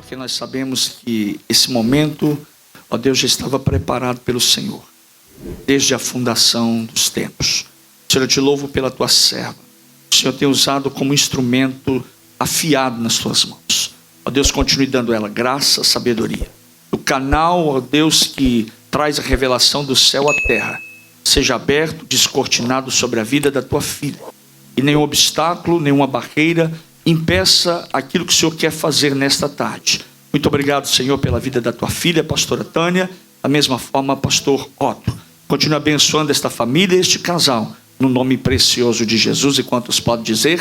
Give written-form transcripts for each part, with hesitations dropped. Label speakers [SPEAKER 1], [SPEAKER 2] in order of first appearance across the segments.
[SPEAKER 1] porque nós sabemos que esse momento, ó Deus, já estava preparado pelo Senhor, desde a fundação dos tempos. Senhor, eu te louvo pela tua serva. O Senhor tem usado como instrumento afiado nas tuas mãos. Ó Deus, continue dando ela graça, sabedoria. O canal, ó Deus, que traz a revelação do céu à terra, seja aberto, descortinado sobre a vida da tua filha. E nenhum obstáculo, nenhuma barreira impeça aquilo que o Senhor quer fazer nesta tarde. Muito obrigado, Senhor, pela vida da tua filha, pastora Tânia. Da mesma forma, pastor Otto. Continue abençoando esta família e este casal, no nome precioso de Jesus. E quantos podem dizer?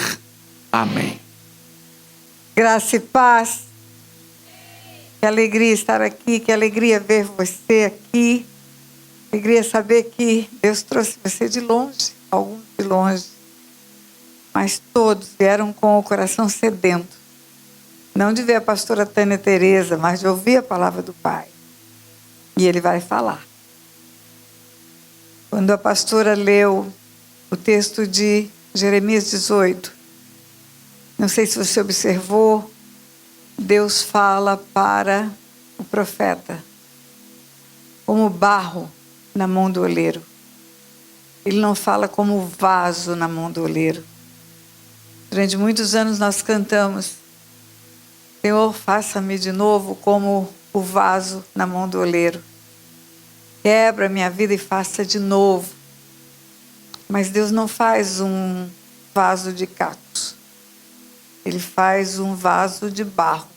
[SPEAKER 1] Amém.
[SPEAKER 2] Graça e paz. Que alegria estar aqui, que alegria ver você aqui. Alegria saber que Deus trouxe você de longe, alguns de longe. Mas todos vieram com o coração sedento. Não de ver a pastora Tânia Tereza, mas de ouvir a palavra do Pai. E Ele vai falar. Quando a pastora leu o texto de Jeremias 18, não sei se você observou, Deus fala para o profeta como barro na mão do oleiro. Ele não fala como vaso na mão do oleiro. Durante muitos anos nós cantamos: Senhor, faça-me de novo como o vaso na mão do oleiro. Quebra minha vida e faça de novo. Mas Deus não faz um vaso de cacos. Ele faz um vaso de barro.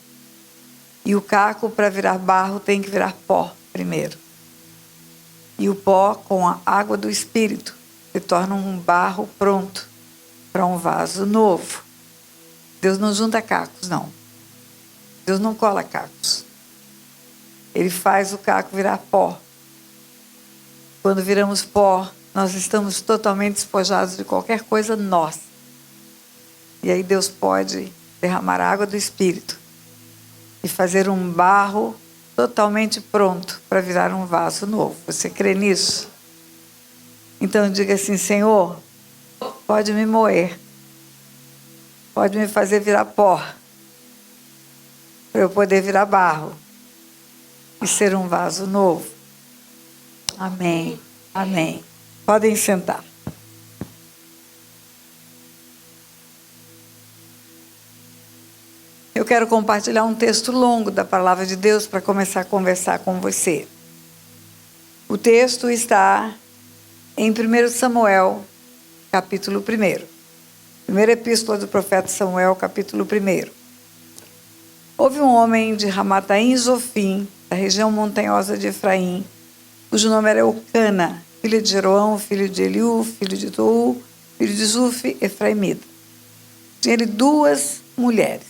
[SPEAKER 2] E o caco, para virar barro, tem que virar pó primeiro. E o pó, com a água do Espírito, se torna um barro pronto para um vaso novo. Deus não junta cacos, não. Deus não cola cacos. Ele faz o caco virar pó. Quando viramos pó, nós estamos totalmente despojados de qualquer coisa nossa. E aí Deus pode derramar a água do Espírito e fazer um barro totalmente pronto para virar um vaso novo. Você crê nisso? Então diga assim: Senhor, pode me moer, pode me fazer virar pó, para eu poder virar barro e ser um vaso novo. Amém, amém. Podem sentar. Eu quero compartilhar um texto longo da palavra de Deus para começar a conversar com você. O texto está em 1 Samuel, capítulo 1. Primeira epístola do profeta Samuel, capítulo 1. Houve um homem de Ramataim Zofim, da região montanhosa de Efraim, cujo nome era Eucana, filho de Jeroão, filho de Eliú, filho de Tou, filho de Zuf, efraimita. Tinha ele 2 mulheres.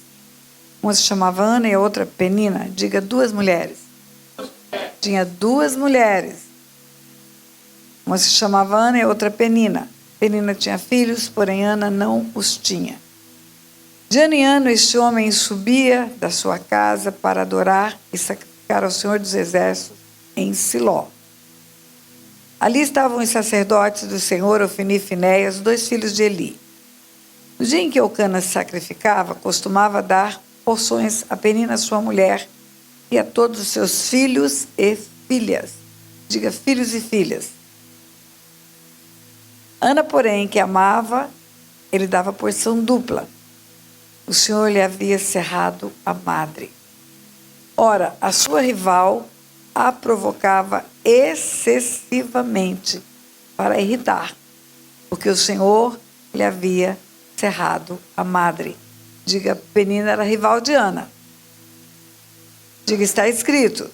[SPEAKER 2] Uma se chamava Ana e a outra Penina. Diga 2 mulheres. Tinha 2 mulheres. Uma se chamava Ana e a outra Penina. Penina tinha filhos, porém Ana não os tinha. De ano em ano este homem subia da sua casa para adorar e sacrificar ao Senhor dos Exércitos em Siló. Ali estavam os sacerdotes do Senhor, Ofni e Finéias, 2 filhos de Eli. No dia em que Eucana se sacrificava, costumava dar porções a Penina, sua mulher, e a todos os seus filhos e filhas. Diga filhos e filhas. Ana, porém, que amava, ele dava porção dupla. O Senhor lhe havia cerrado a madre. Ora, a sua rival a provocava excessivamente para irritar, porque o Senhor lhe havia cerrado a madre. Diga, Penina era rival de Ana. Diga, está escrito,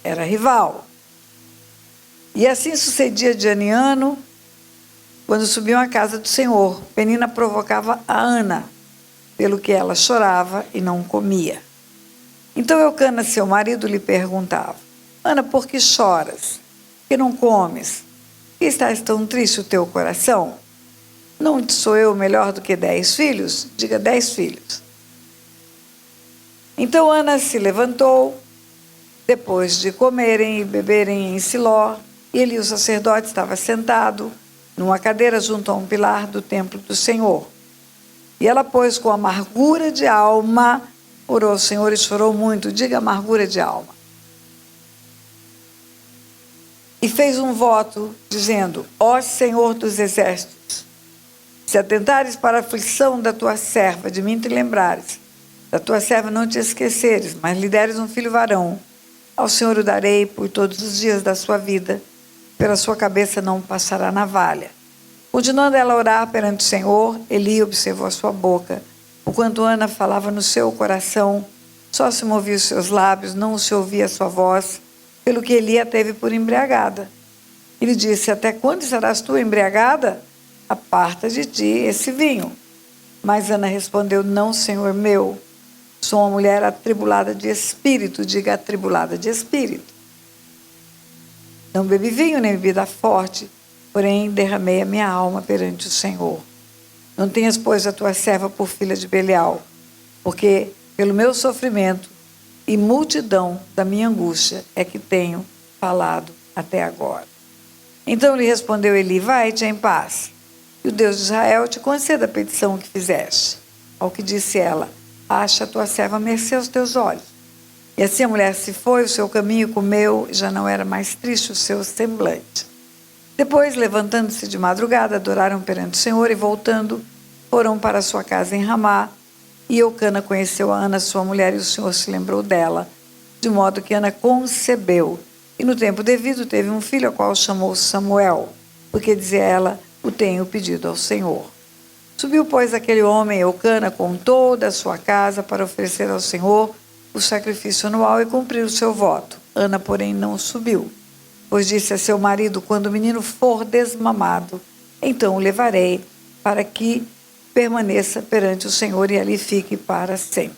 [SPEAKER 2] era rival. E assim sucedia de ano em ano, quando subiam à casa do Senhor. Penina provocava a Ana, pelo que ela chorava e não comia. Então Eucana, seu marido, lhe perguntava: Ana, por que choras? Por que não comes? Por que estás tão triste o teu coração? Não sou eu melhor do que 10 filhos? Diga 10 filhos. Então Ana se levantou, depois de comerem e beberem em Siló, e ele, o sacerdote, estava sentado numa cadeira junto a um pilar do templo do Senhor. E ela, pois, com amargura de alma, orou ao Senhor e chorou muito, diga amargura de alma. E fez um voto, dizendo: ó Senhor dos exércitos, se atentares para a aflição da tua serva, de mim te lembrares, da tua serva não te esqueceres, mas lhe deres um filho varão, ao Senhor o darei por todos os dias da sua vida, pela sua cabeça não passará navalha. Continuando ela a orar perante o Senhor, Eli observou a sua boca. Enquanto Ana falava no seu coração, só se movia os seus lábios, não se ouvia a sua voz, pelo que Eli a teve por embriagada. Ele disse: até quando serás tu embriagada? Aparta de ti esse vinho. Mas Ana respondeu: não, Senhor meu, sou uma mulher atribulada de espírito, diga atribulada de espírito. Não bebi vinho nem bebida forte, porém derramei a minha alma perante o Senhor. Não tenhas, pois, a tua serva por filha de Belial, porque pelo meu sofrimento e multidão da minha angústia é que tenho falado até agora. Então lhe respondeu Eli: vai-te em paz, e o Deus de Israel te conceda a petição que fizeste. Ao que disse ela: acha a tua serva mercê aos teus olhos. E assim a mulher se foi, o seu caminho comeu, e já não era mais triste o seu semblante. Depois, levantando-se de madrugada, adoraram perante o Senhor e, voltando, foram para a sua casa em Ramá. E Eucana conheceu a Ana, sua mulher, e o Senhor se lembrou dela, de modo que Ana concebeu. E no tempo devido teve um filho, ao qual chamou Samuel, porque dizia ela: o tenho pedido ao Senhor. Subiu, pois, aquele homem, Eucana, com toda a sua casa, para oferecer ao Senhor o sacrifício anual e cumprir o seu voto. Ana, porém, não subiu, pois disse a seu marido: quando o menino for desmamado, então o levarei, para que permaneça perante o Senhor e ali fique para sempre.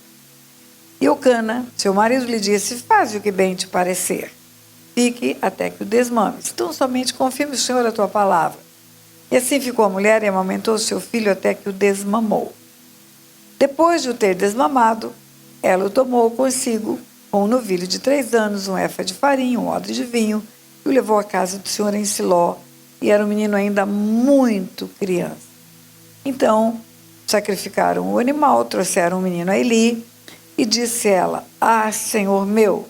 [SPEAKER 2] E Eucana, seu marido, lhe disse: faze o que bem te parecer, fique até que o desmames. Então somente confirme o Senhor a tua palavra. E assim ficou a mulher e amamentou seu filho até que o desmamou. Depois de o ter desmamado, ela o tomou consigo com um novilho de 3 anos, um efa de farinha, um odre de vinho, e o levou à casa do Senhor em Siló, e era um menino ainda muito criança. Então sacrificaram o animal, trouxeram o menino a Eli, e disse ela: ah, Senhor meu,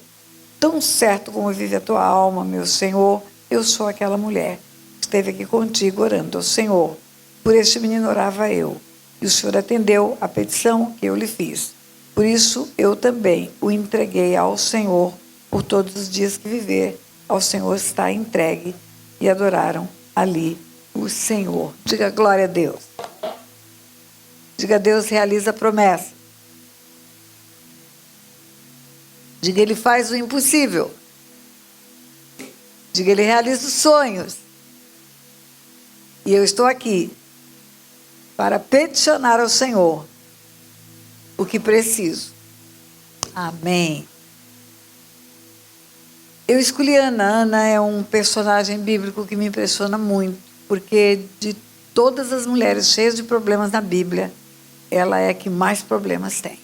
[SPEAKER 2] tão certo como vive a tua alma, meu Senhor, eu sou aquela mulher que esteve aqui contigo orando ao Senhor. Por este menino orava eu, e o Senhor atendeu a petição que eu lhe fiz. Por isso eu também o entreguei ao Senhor por todos os dias que viver. Ao Senhor está entregue. E adoraram ali o Senhor. Diga glória a Deus. Diga: Deus realiza a promessa. Diga: Ele faz o impossível. Diga: Ele realiza os sonhos. E eu estou aqui para peticionar ao Senhor o que preciso. Amém. Eu escolhi Ana. Ana é um personagem bíblico que me impressiona muito, porque de todas as mulheres cheias de problemas na Bíblia, ela é a que mais problemas tem.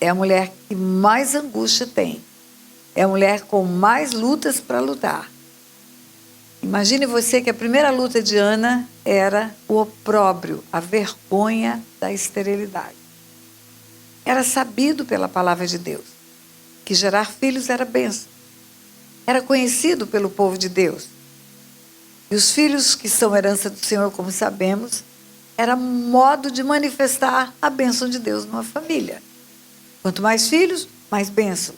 [SPEAKER 2] É a mulher que mais angústia tem. É a mulher com mais lutas para lutar. Imagine você que a primeira luta de Ana era o opróbrio, a vergonha da esterilidade. Era sabido pela palavra de Deus que gerar filhos era bênção. Era conhecido pelo povo de Deus. E os filhos que são herança do Senhor, como sabemos, era modo de manifestar a bênção de Deus numa família. Quanto mais filhos, mais bênçãos.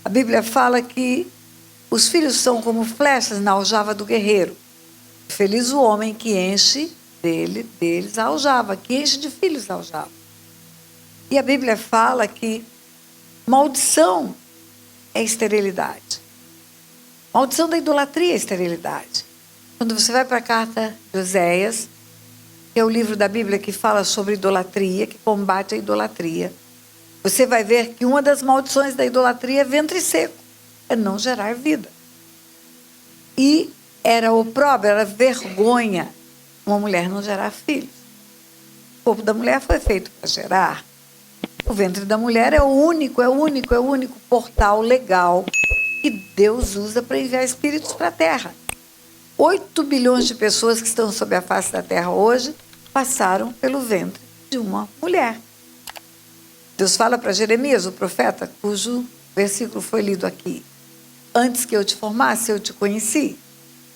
[SPEAKER 2] A Bíblia fala que os filhos são como flechas na aljava do guerreiro. Feliz o homem que enche deles a aljava, que enche de filhos a aljava. E a Bíblia fala que maldição é esterilidade. Maldição da idolatria é esterilidade. Quando você vai para a carta de Oséias, que é o livro da Bíblia que fala sobre idolatria, que combate a idolatria, você vai ver que uma das maldições da idolatria é ventre seco, é não gerar vida. E era opróbrio, era vergonha uma mulher não gerar filhos. O corpo da mulher foi feito para gerar. O ventre da mulher é o único portal legal que Deus usa para enviar espíritos para a Terra. 8 bilhões de pessoas que estão sob a face da Terra hoje passaram pelo ventre de uma mulher. Deus fala para Jeremias, o profeta, cujo versículo foi lido aqui. Antes que eu te formasse, eu te conheci.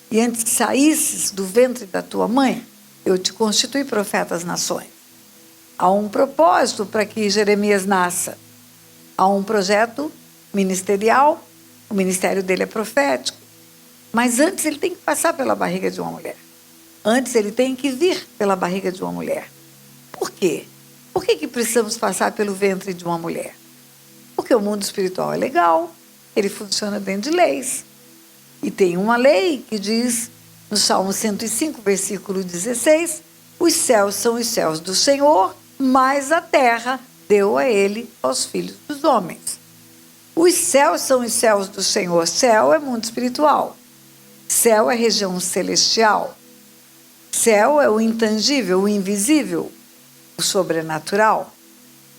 [SPEAKER 2] E antes que saísses do ventre da tua mãe, eu te constituí profeta às nações. Há um propósito para que Jeremias nasça. Há um projeto ministerial, o ministério dele é profético. Mas antes ele tem que passar pela barriga de uma mulher. Antes ele tem que vir pela barriga de uma mulher. Por quê? Por que precisamos passar pelo ventre de uma mulher? Porque o mundo espiritual é legal, ele funciona dentro de leis. E tem uma lei que diz, no Salmo 105, versículo 16, os céus são os céus do Senhor, mas a terra deu a ele aos filhos dos homens. Os céus são os céus do Senhor. Céu é mundo espiritual. Céu é região celestial. Céu é o intangível, o invisível, o sobrenatural.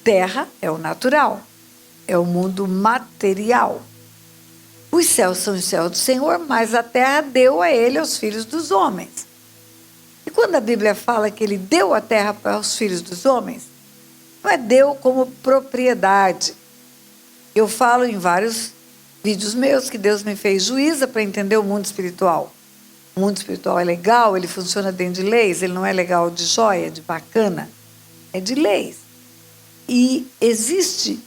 [SPEAKER 2] Terra é o natural, é o mundo material. Os céus são os céus do Senhor, mas a terra deu a ele aos filhos dos homens. E quando a Bíblia fala que ele deu a terra para os filhos dos homens, não é deu como propriedade. Eu falo em vários vídeos meus que Deus me fez juíza para entender o mundo espiritual. O mundo espiritual é legal, ele funciona dentro de leis, ele não é legal de joia, de bacana, é de leis. E existe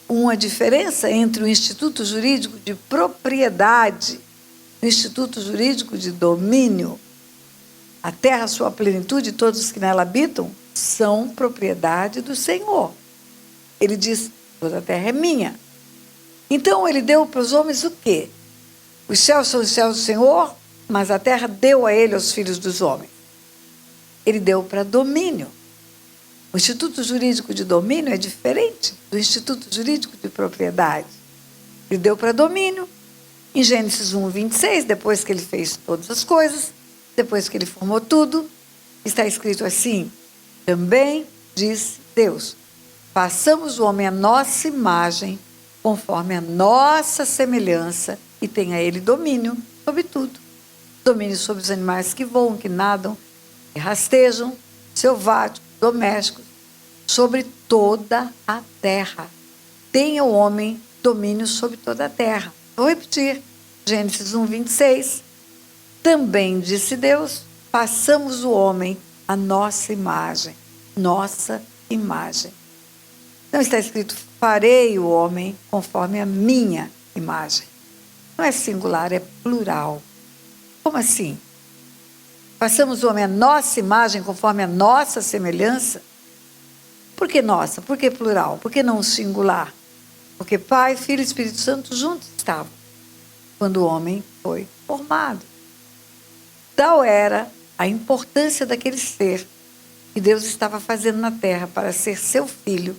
[SPEAKER 2] uma diferença entre o instituto jurídico de propriedade e o instituto jurídico de domínio. A terra, sua plenitude, todos os que nela habitam, são propriedade do Senhor. Ele diz, toda a terra é minha. Então, ele deu para os homens o quê? Os céus são os céus do Senhor, mas a terra deu a ele aos filhos dos homens. Ele deu para domínio. O instituto jurídico de domínio é diferente do instituto jurídico de propriedade. Ele deu para domínio. Em Gênesis 1, 26, depois que ele fez todas as coisas, depois que ele formou tudo, está escrito assim, também diz Deus, façamos o homem à nossa imagem, conforme a nossa semelhança, e tenha ele domínio sobre tudo. Domínio sobre os animais que voam, que nadam, que rastejam, selváticos, domésticos, sobre toda a terra. Tenha o homem domínio sobre toda a terra. Vou repetir, Gênesis 1, 26. Também disse Deus, façamos o homem à nossa imagem. Nossa imagem. Não está escrito, farei o homem conforme a minha imagem. Não é singular, é plural. Como assim? Façamos o homem à nossa imagem, conforme a nossa semelhança? Por que nossa? Por que plural? Por que não singular? Porque Pai, Filho e Espírito Santo juntos estavam quando o homem foi formado. Tal era a importância daquele ser que Deus estava fazendo na terra para ser seu filho,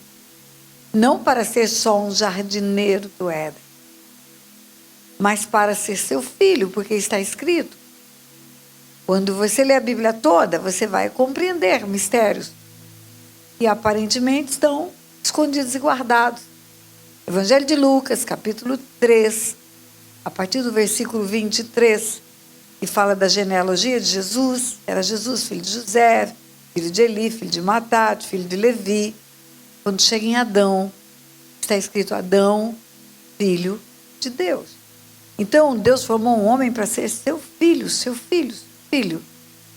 [SPEAKER 2] não para ser só um jardineiro do Éden, mas para ser seu filho, porque está escrito. Quando você lê a Bíblia toda, você vai compreender mistérios que aparentemente estão escondidos e guardados. Evangelho de Lucas, capítulo 3, a partir do versículo 23, que fala da genealogia de Jesus. Era Jesus, filho de José, filho de Eli, filho de Matate, filho de Levi. Quando chega em Adão, está escrito Adão, filho de Deus. Então, Deus formou um homem para ser seu filho,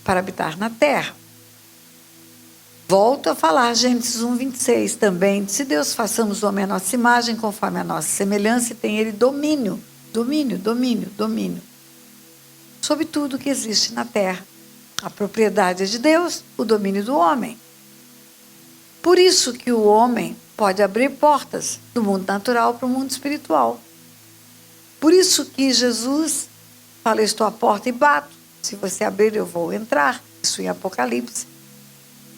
[SPEAKER 2] para habitar na terra. Volto a falar, Gênesis 1, 26, também. Se Deus façamos o homem à nossa imagem, conforme a nossa semelhança, e tem ele domínio, sobre tudo que existe na terra. A propriedade é de Deus, o domínio do homem. Por isso que o homem pode abrir portas do mundo natural para o mundo espiritual. Por isso que Jesus fala, estou à porta e bato. Se você abrir, eu vou entrar. Isso em Apocalipse.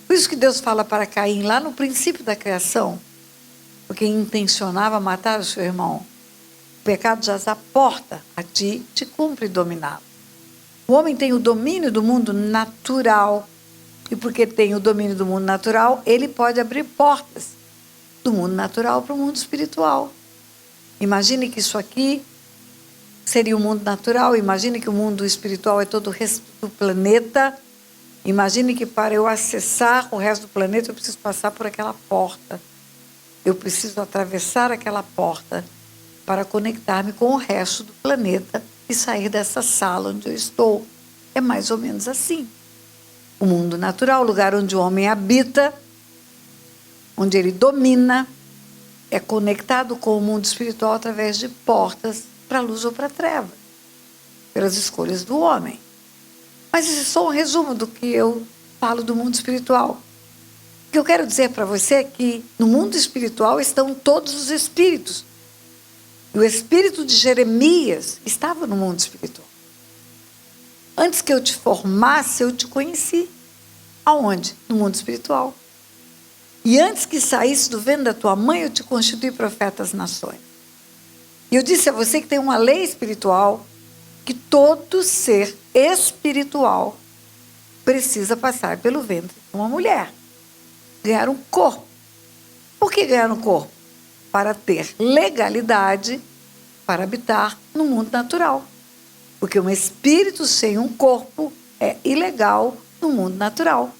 [SPEAKER 2] Por isso que Deus fala para Caim, lá no princípio da criação, porque intencionava matar o seu irmão. O pecado jaz à porta, a ti te cumpre dominá-lo. O homem tem o domínio do mundo natural. E porque tem o domínio do mundo natural, ele pode abrir portas do mundo natural para o mundo espiritual. Imagine que isso aqui seria o mundo natural. Imagine que o mundo espiritual é todo o resto do planeta. Imagine que para eu acessar o resto do planeta, eu preciso passar por aquela porta. Eu preciso atravessar aquela porta para conectar-me com o resto do planeta e sair dessa sala onde eu estou. É mais ou menos assim. O mundo natural, o lugar onde o homem habita, onde ele domina, é conectado com o mundo espiritual através de portas para a luz ou para a treva, pelas escolhas do homem. Mas isso é só um resumo do que eu falo do mundo espiritual. O que eu quero dizer para você é que no mundo espiritual estão todos os espíritos. E o espírito de Jeremias estava no mundo espiritual. Antes que eu te formasse, eu te conheci. Aonde? No mundo espiritual. E antes que saísse do ventre da tua mãe, eu te constituí profeta às nações. E eu disse a você que tem uma lei espiritual, que todo ser espiritual precisa passar pelo ventre de uma mulher. Ganhar um corpo. Por que ganhar um corpo? Para ter legalidade para habitar no mundo natural. Porque um espírito sem um corpo é ilegal no mundo natural.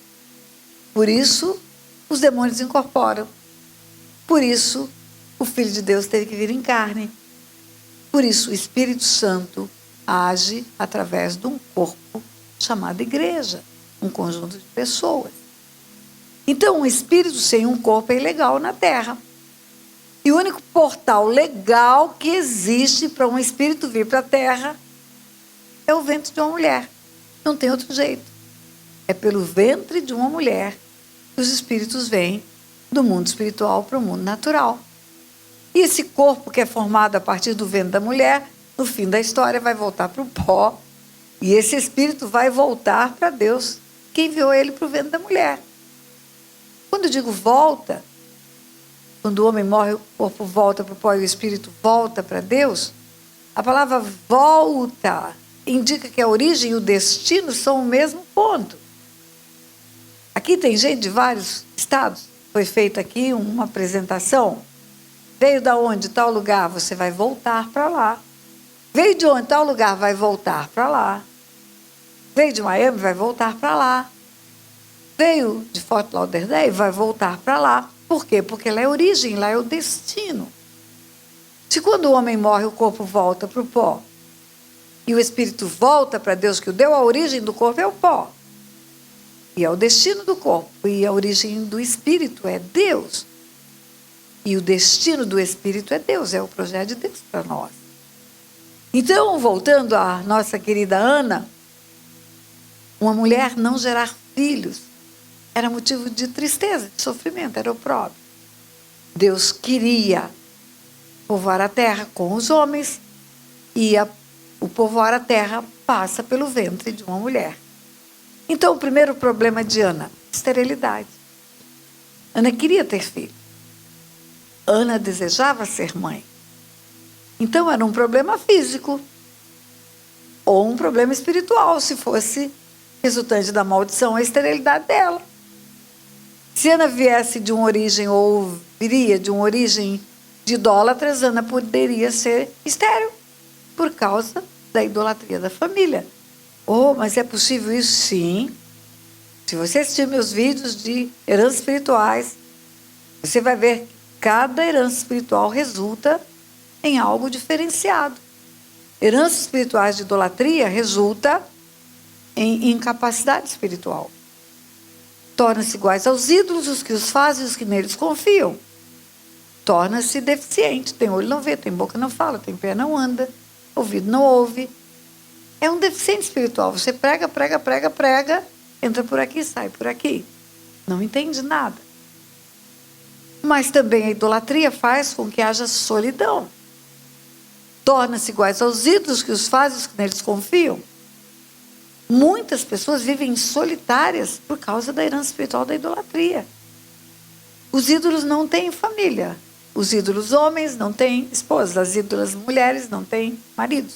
[SPEAKER 2] Por isso, os demônios incorporam. Por isso, o Filho de Deus teve que vir em carne. Por isso, o Espírito Santo age através de um corpo chamado igreja, um conjunto de pessoas. Então, um espírito sem um corpo é ilegal na Terra. E o único portal legal que existe para um espírito vir para a Terra é o ventre de uma mulher. Não tem outro jeito. É pelo ventre de uma mulher que os espíritos vêm do mundo espiritual para o mundo natural. E esse corpo que é formado a partir do ventre da mulher, no fim da história vai voltar para o pó. E esse espírito vai voltar para Deus, que enviou ele para o ventre da mulher. Quando eu digo volta, quando o homem morre, o corpo volta para o pó e o espírito volta para Deus, a palavra volta indica que a origem e o destino são o mesmo ponto. Aqui tem gente de vários estados. Foi feita aqui uma apresentação. Veio da onde? Tal lugar, você vai voltar para lá. Veio de onde? Tal lugar, vai voltar para lá. Veio de Miami, vai voltar para lá. Veio de Fort Lauderdale, vai voltar para lá. Por quê? Porque lá é a origem, lá é o destino. Se quando o homem morre, o corpo volta para o pó, e o espírito volta para Deus, que o deu, a origem do corpo é o pó. E é o destino do corpo, e a origem do espírito é Deus. E o destino do espírito é Deus, é o projeto de Deus para nós. Então, voltando à nossa querida Ana, uma mulher não gerar filhos era motivo de tristeza, de sofrimento, era opróbrio. Deus queria povoar a terra com os homens, e o povoar a terra passa pelo ventre de uma mulher. Então, o primeiro problema de Ana, esterilidade. Ana queria ter filho. Ana desejava ser mãe. Então, era um problema físico ou um problema espiritual, se fosse resultante da maldição, a esterilidade dela. Se Ana viesse de uma origem, ou viria de uma origem de idólatras, Ana poderia ser estéril, por causa da idolatria da família. Oh, mas é possível isso? Sim. Se você assistir meus vídeos de heranças espirituais, você vai ver que cada herança espiritual resulta em algo diferenciado. Heranças espirituais de idolatria resulta em incapacidade espiritual. Torna-se iguais aos ídolos, os que os fazem e os que neles confiam. Torna-se deficiente. Tem olho, não vê, tem boca, não fala, tem pé, não anda, ouvido, não ouve. É um deficiente espiritual. Você prega, prega, prega, prega, entra por aqui, sai por aqui. Não entende nada. Mas também a idolatria faz com que haja solidão. Torna-se iguais aos ídolos que os fazem e os que neles confiam. Muitas pessoas vivem solitárias por causa da herança espiritual da idolatria. Os ídolos não têm família. Os ídolos homens não têm esposas. As ídolas mulheres não têm maridos.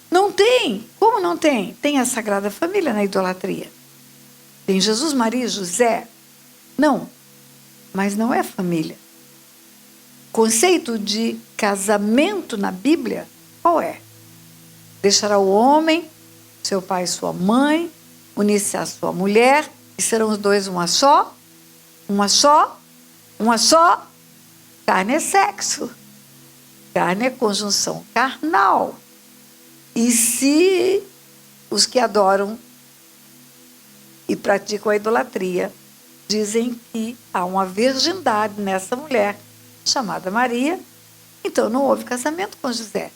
[SPEAKER 2] Não tem. Como não tem? Tem a Sagrada Família na idolatria. Tem Jesus, Maria e José. Não. Mas não é família. Conceito de casamento na Bíblia, qual é? Deixará o homem, seu pai e sua mãe, unir-se à sua mulher, e serão os dois uma só, Uma só. Carne é sexo. Carne é conjunção carnal. E se os que adoram e praticam a idolatria dizem que há uma virgindade nessa mulher chamada Maria, então não houve casamento com José.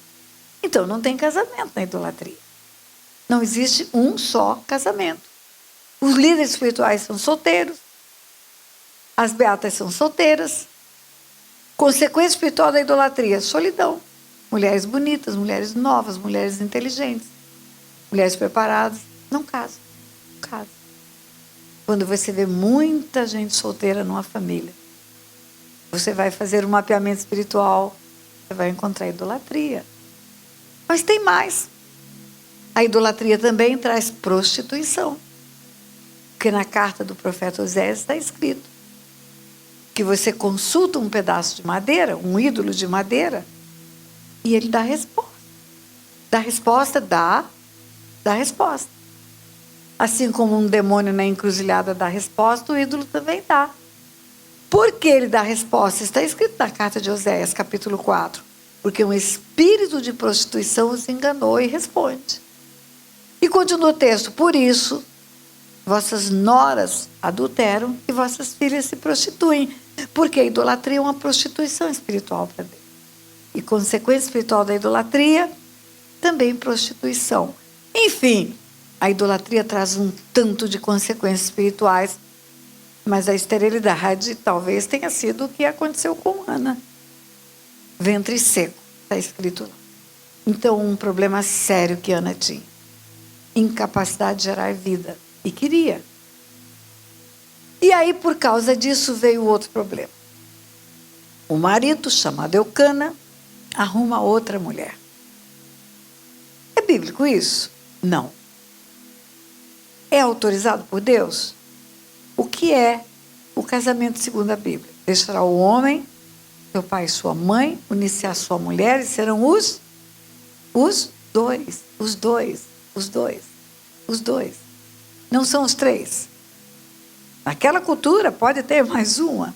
[SPEAKER 2] Então não tem casamento na idolatria. Não existe um só casamento. Os líderes espirituais são solteiros, as beatas são solteiras. Consequência espiritual da idolatria, solidão. Mulheres bonitas, mulheres novas, mulheres inteligentes, mulheres preparadas, não casam. Não casam. Quando você vê muita gente solteira numa família, você vai fazer um mapeamento espiritual, você vai encontrar idolatria. Mas tem mais. A idolatria também traz prostituição. Porque na carta do profeta Oséias está escrito que você consulta um pedaço de madeira, um ídolo de madeira, e ele dá resposta. Dá resposta. Assim como um demônio na encruzilhada dá resposta, o ídolo também dá. Por que ele dá resposta? Está escrito na carta de Oséias, capítulo 4. Porque um espírito de prostituição os enganou e responde. E continua o texto. Por isso, vossas noras adulteram e vossas filhas se prostituem. Porque a idolatria é uma prostituição espiritual para Deus. E consequência espiritual da idolatria, também prostituição. Enfim, a idolatria traz um tanto de consequências espirituais, mas a esterilidade talvez tenha sido o que aconteceu com Ana. Ventre seco, está escrito lá. Então, um problema sério que Ana tinha. Incapacidade de gerar vida. E queria. E aí, por causa disso, veio outro problema. O marido, chamado Eucana, arruma outra mulher. É bíblico isso? Não. É autorizado por Deus? O que é o casamento segundo a Bíblia? Deixará o homem, seu pai e sua mãe, unir-se à sua mulher, e serão os dois. Não são os três. Naquela cultura pode ter mais uma,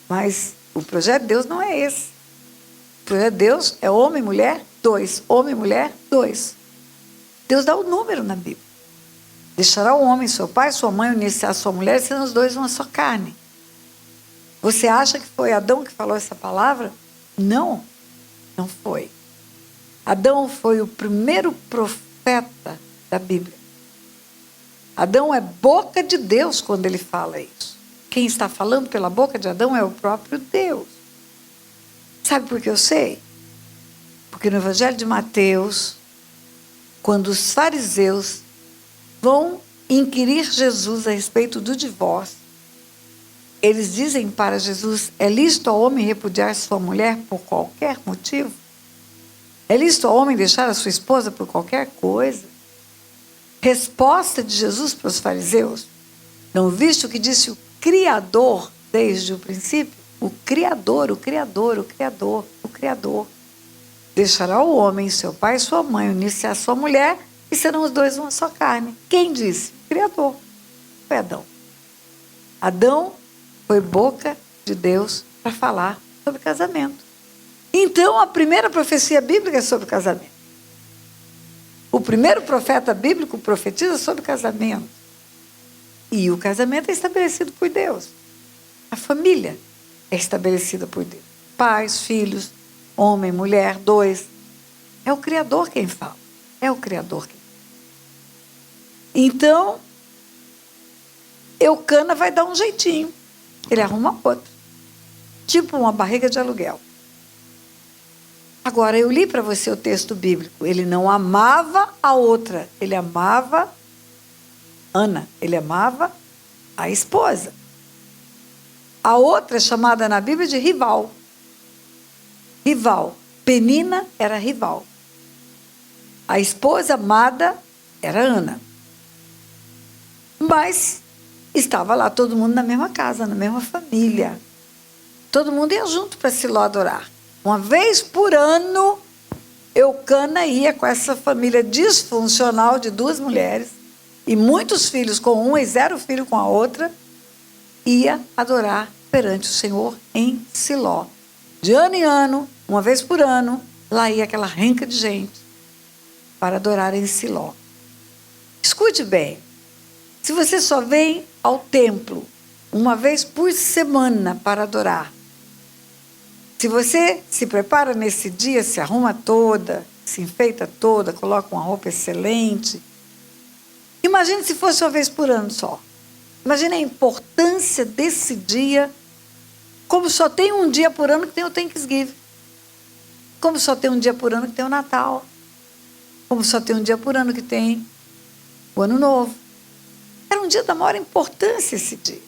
[SPEAKER 2] mas o projeto de Deus não é esse. O projeto de Deus é homem, mulher, dois. Homem, mulher, dois. Deus dá o número na Bíblia. Deixará o homem, seu pai, sua mãe, unir-se à sua mulher, sendo os dois uma só carne. Você acha que foi Adão que falou essa palavra? Não, não foi. Adão foi o primeiro profeta da Bíblia. Adão é boca de Deus quando ele fala isso. Quem está falando pela boca de Adão é o próprio Deus. Sabe por que eu sei? Porque no Evangelho de Mateus, quando os fariseus vão inquirir Jesus a respeito do divórcio, eles dizem para Jesus: é lícito ao homem repudiar sua mulher por qualquer motivo? É lícito ao homem deixar a sua esposa por qualquer coisa? Resposta de Jesus para os fariseus: não viste o que disse o Criador desde o princípio? O Criador. Deixará o homem, seu pai e sua mãe, unir-se à sua mulher, e serão os dois uma só carne. Quem disse? O Criador. Foi Adão. Adão foi boca de Deus para falar sobre casamento. Então, a primeira profecia bíblica é sobre casamento. O primeiro profeta bíblico profetiza sobre casamento. E o casamento é estabelecido por Deus. A família é estabelecida por Deus. Pais, filhos, homem, mulher, dois. É o Criador quem fala. É o Criador quem fala. Então, Eucana vai dar um jeitinho. Ele arruma outro. Tipo uma barriga de aluguel. Agora, eu li para você o texto bíblico. Ele não amava a outra. Ele amava Ana. Ele amava a esposa. A outra é chamada na Bíblia de rival. Rival. Penina era rival. A esposa amada era Ana. Mas estava lá todo mundo na mesma casa, na mesma família. Todo mundo ia junto para Siló adorar. Uma vez por ano, Eucana ia com essa família disfuncional de duas mulheres e muitos filhos com uma e 0 filho com a outra, ia adorar perante o Senhor em Siló. De ano em ano, uma vez por ano, lá ia aquela renca de gente para adorar em Siló. Escute bem, se você só vem ao templo uma vez por semana para adorar, se você se prepara nesse dia, se arruma toda, se enfeita toda, coloca uma roupa excelente, imagine se fosse uma vez por ano só. Imagine a importância desse dia, como só tem um dia por ano que tem o Thanksgiving, como só tem um dia por ano que tem o Natal, como só tem um dia por ano que tem o Ano Novo. Era um dia da maior importância esse dia.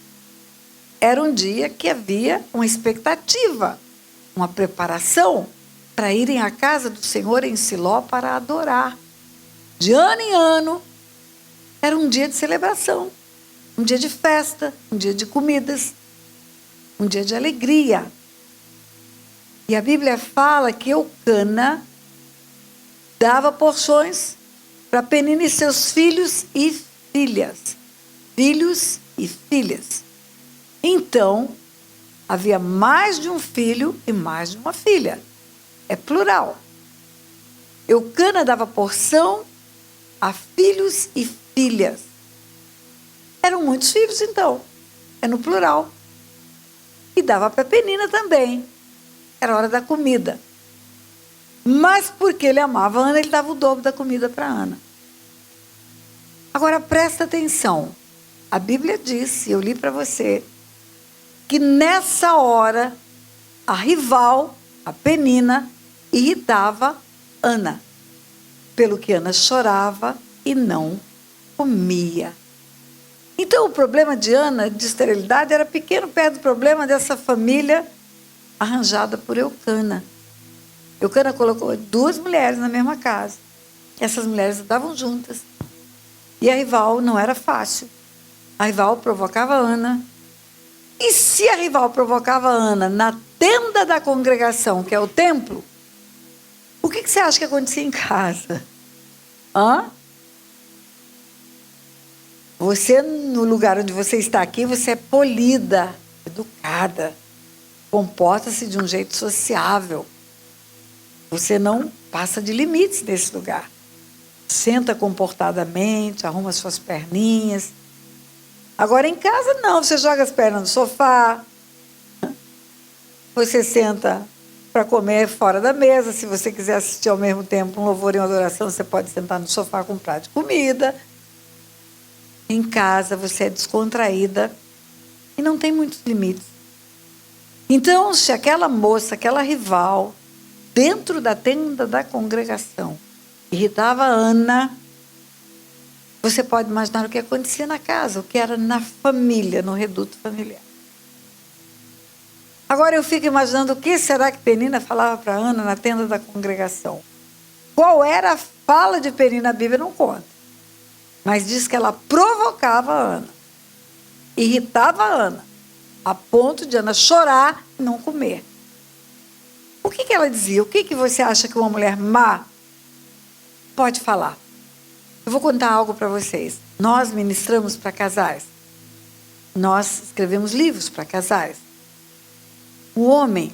[SPEAKER 2] Era um dia que havia uma expectativa, uma preparação para irem à casa do Senhor em Siló para adorar. De ano em ano, era um dia de celebração, um dia de festa, um dia de comidas, um dia de alegria. E a Bíblia fala que Eucana dava porções para Penina e seus filhos e filhas. Filhos e filhas. Então, havia mais de um filho e mais de uma filha. É plural. Eucana dava porção a filhos e filhas. Eram muitos filhos, então. É no plural. E dava para Penina também. Era hora da comida. Mas porque ele amava a Ana, ele dava o dobro da comida para Ana. Agora, presta atenção. A Bíblia diz, eu li para você, que nessa hora, a rival, a Penina, irritava Ana, pelo que Ana chorava e não comia. Então, o problema de Ana, de esterilidade, era pequeno perto do problema dessa família arranjada por Eucana. Eucana colocou 2 mulheres na mesma casa. Essas mulheres andavam juntas. E a rival não era fácil. A rival provocava Ana. E se a rival provocava Ana na tenda da congregação, que é o templo, o que você acha que acontecia em casa? Você, no lugar onde você está aqui, você é polida, educada, comporta-se de um jeito sociável. Você não passa de limites nesse lugar. Senta comportadamente, arruma suas perninhas. Agora, em casa, não. Você joga as pernas no sofá. Você senta para comer fora da mesa. Se você quiser assistir ao mesmo tempo um louvor e uma adoração, você pode sentar no sofá com um prato de comida. Em casa, você é descontraída e não tem muitos limites. Então, se aquela moça, aquela rival, dentro da tenda da congregação, irritava Ana, você pode imaginar o que acontecia na casa, o que era na família, no reduto familiar. Agora eu fico imaginando o que será que Penina falava para Ana na tenda da congregação. Qual era a fala de Penina? A Bíblia não conta. Mas diz que ela provocava a Ana, irritava a Ana, a ponto de Ana chorar e não comer. O que ela dizia? O que você acha que uma mulher má pode falar? Eu vou contar algo para vocês. Nós ministramos para casais. Nós escrevemos livros para casais. O homem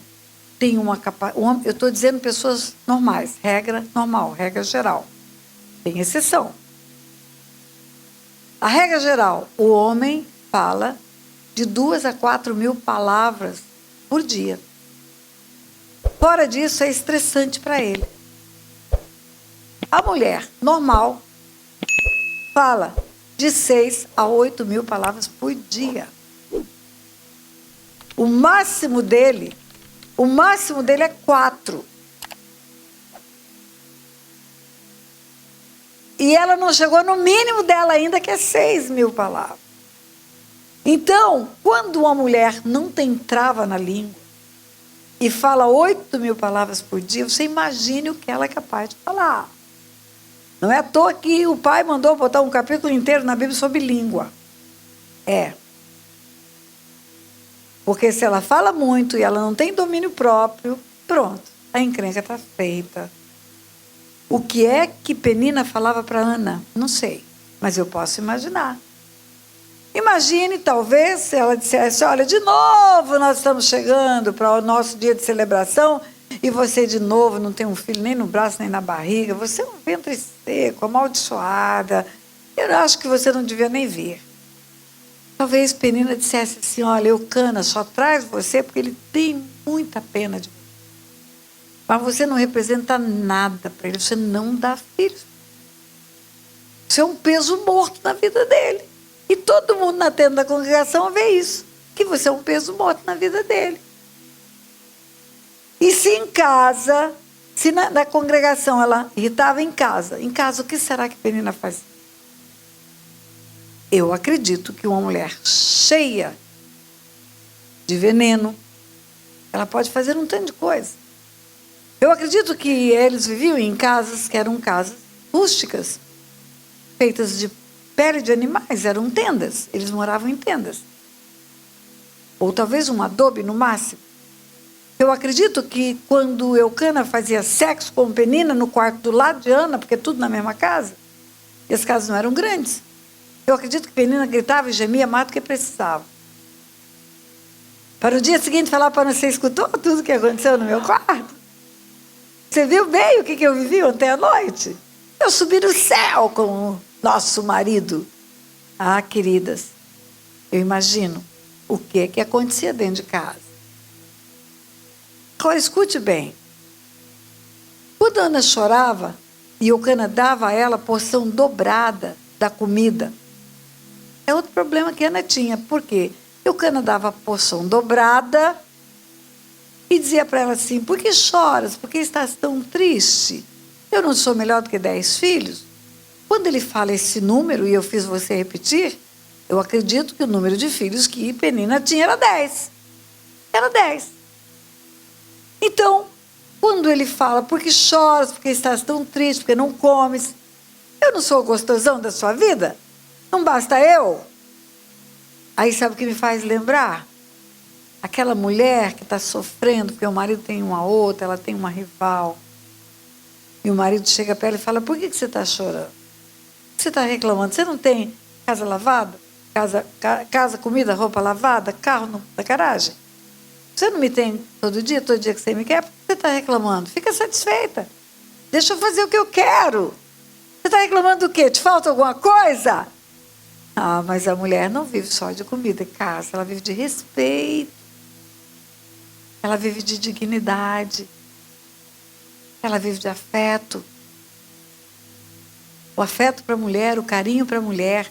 [SPEAKER 2] tem uma capacidade... Eu estou dizendo pessoas normais. Regra normal, regra geral. Tem exceção. A regra geral, o homem fala de 2 a 4 mil palavras por dia. Fora disso, é estressante para ele. A mulher, normal, fala de 6 a 8 mil palavras por dia. O máximo dele é 4. E ela não chegou no mínimo dela ainda, que é 6 mil palavras. Então, quando uma mulher não tem trava na língua e fala 8 mil palavras por dia, você imagine o que ela é capaz de falar. Não é à toa que o pai mandou botar um capítulo inteiro na Bíblia sobre língua. É. Porque se ela fala muito e ela não tem domínio próprio, pronto, a encrenca está feita. O que é que Penina falava para Ana? Não sei, mas eu posso imaginar. Imagine, talvez, se ela dissesse, olha, de novo nós estamos chegando para o nosso dia de celebração e você de novo não tem um filho nem no braço nem na barriga, você é um ventre seco, amaldiçoada, eu acho que você não devia nem vir. Talvez Penina dissesse assim, olha, Eucana só traz você porque ele tem muita pena de você. Mas você não representa nada para ele, você não dá filhos. Você é um peso morto na vida dele. E todo mundo na tenda da congregação vê isso, que você é um peso morto na vida dele. E se em casa, se na congregação ela irritava em casa o que será que Penina fazia? Eu acredito que uma mulher cheia de veneno, ela pode fazer um tanto de coisa. Eu acredito que eles viviam em casas que eram casas rústicas, feitas de pele de animais, eram tendas, eles moravam em tendas. Ou talvez um adobe no máximo. Eu acredito que quando Eucana fazia sexo com Penina no quarto do lado de Ana, porque tudo na mesma casa, e as casas não eram grandes, eu acredito que Penina gritava e gemia mais do que precisava. Para o dia seguinte falar para você escutou tudo o que aconteceu no meu quarto? Você viu bem o que eu vivi ontem à noite? Eu subi no céu com o nosso marido. Ah, queridas, eu imagino o que acontecia dentro de casa. Agora, escute bem. Quando Ana chorava, e Eucana dava a ela a porção dobrada da comida, é outro problema que Ana tinha. Por quê? Eucana dava a porção dobrada e dizia para ela assim, por que choras? Por que estás tão triste? Eu não sou melhor do que 10 filhos? Quando ele fala esse número, e eu fiz você repetir, eu acredito que o número de filhos que Penina tinha era 10. Era 10. Então, quando ele fala, por que choras, por que estás tão triste, porque não comes? Eu não sou o gostosão da sua vida? Não basta eu? Aí sabe o que me faz lembrar? Aquela mulher que está sofrendo, porque o marido tem uma outra, ela tem uma rival. E o marido chega para ela e fala, por que você está chorando? Por que você está reclamando? Você não tem casa lavada? Casa, comida, roupa lavada, carro na garagem? Você não me tem todo dia que você me quer? Por que você está reclamando? Fica satisfeita. Deixa eu fazer o que eu quero. Você está reclamando do quê? Te falta alguma coisa? Ah, mas a mulher não vive só de comida e casa. Ela vive de respeito. Ela vive de dignidade. Ela vive de afeto. O afeto para a mulher, o carinho para a mulher,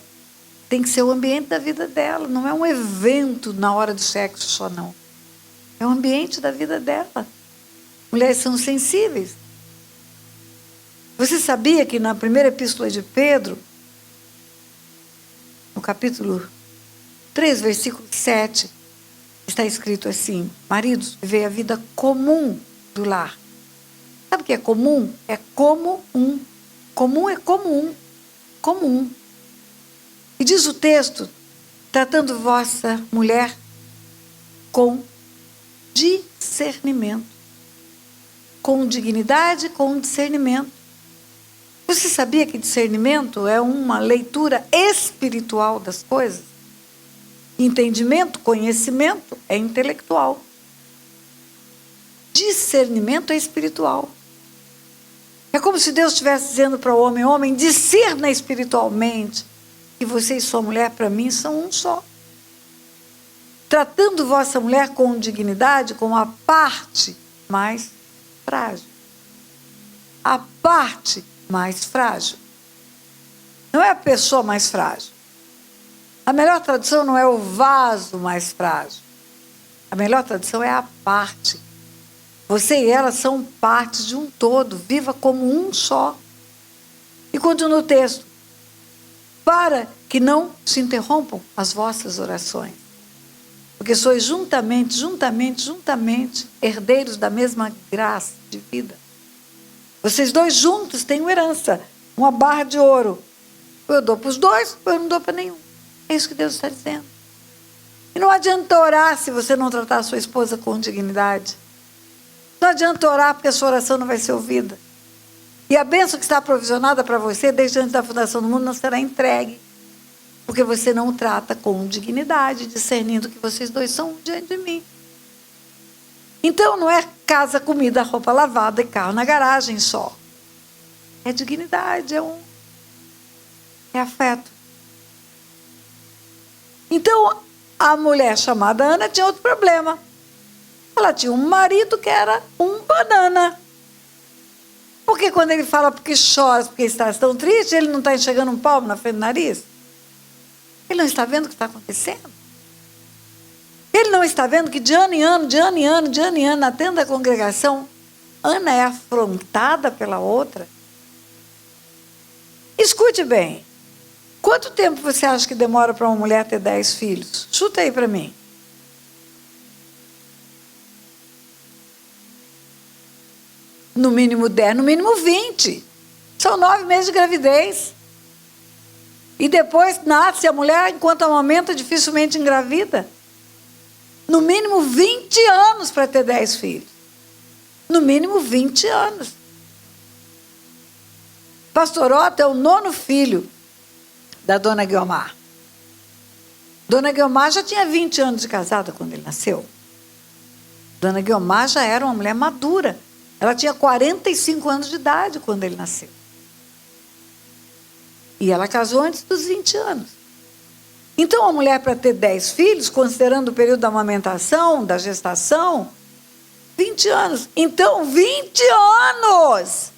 [SPEAKER 2] tem que ser o ambiente da vida dela. Não é um evento na hora do sexo só, não. É o ambiente da vida dela. Mulheres são sensíveis. Você sabia que na primeira epístola de Pedro, no capítulo 3, versículo 7, está escrito assim, maridos, vivei a vida comum do lar. Sabe o que é comum? É como um. Comum é comum. Comum. E diz o texto, tratando vossa mulher com discernimento. Com dignidade, com discernimento. Você sabia que discernimento é uma leitura espiritual das coisas? Entendimento, conhecimento é intelectual. Discernimento é espiritual. É como se Deus estivesse dizendo para o homem, discerna espiritualmente, que você e sua mulher, para mim, são um só. Tratando vossa mulher com dignidade, com a parte mais frágil. A parte mais frágil. Não é a pessoa mais frágil. A melhor tradução não é o vaso mais frágil. A melhor tradução é a parte. Você e ela são partes de um todo. Viva como um só. E continua o texto. Para que não se interrompam as vossas orações. Porque sois juntamente herdeiros da mesma graça de vida. Vocês dois juntos têm uma herança, uma barra de ouro. Ou eu dou para os dois, ou eu não dou para nenhum. É isso que Deus está dizendo. E não adianta orar se você não tratar a sua esposa com dignidade. Não adianta orar porque a sua oração não vai ser ouvida. E a bênção que está provisionada para você desde antes da fundação do mundo não será entregue. Porque você não trata com dignidade, discernindo que vocês dois são um diante de mim. Então não é casa, comida, roupa lavada e carro na garagem só. É dignidade, é afeto. Então, a mulher chamada Ana tinha outro problema. Ela tinha um marido que era um banana. Porque quando ele fala porque chora, porque está tão triste, ele não está enxergando um palmo na frente do nariz? Ele não está vendo o que está acontecendo? Ele não está vendo que de ano em ano, na tenda da congregação, Ana é afrontada pela outra? Escute bem. Quanto tempo você acha que demora para uma mulher ter 10 filhos? Chuta aí para mim. No mínimo 10, no mínimo 20. São 9 meses de gravidez. E depois nasce a mulher, enquanto amamenta, dificilmente engravida. No mínimo 20 anos para ter 10 filhos. No mínimo 20 anos. Pastor Otto é o 9º filho da dona Guiomar. Dona Guiomar já tinha 20 anos de casada quando ele nasceu. Dona Guiomar já era uma mulher madura. Ela tinha 45 anos de idade quando ele nasceu. E ela casou antes dos 20 anos. Então, a mulher, para ter 10 filhos, considerando o período da amamentação, da gestação, 20 anos. Então, 20 anos!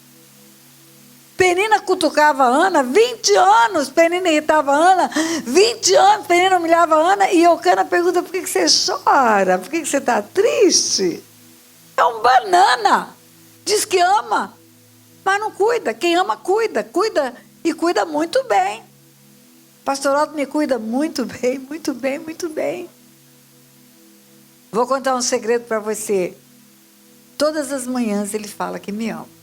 [SPEAKER 2] Penina cutucava a Ana, 20 anos. Penina irritava a Ana, 20 anos. Penina humilhava a Ana. E Eucana pergunta, por que você chora? Por que você está triste? É um banana. Diz que ama, mas não cuida. Quem ama, cuida. Cuida e cuida muito bem. Pastor Otto me cuida muito bem, muito bem, muito bem. Vou contar um segredo para você. Todas as manhãs ele fala que me ama.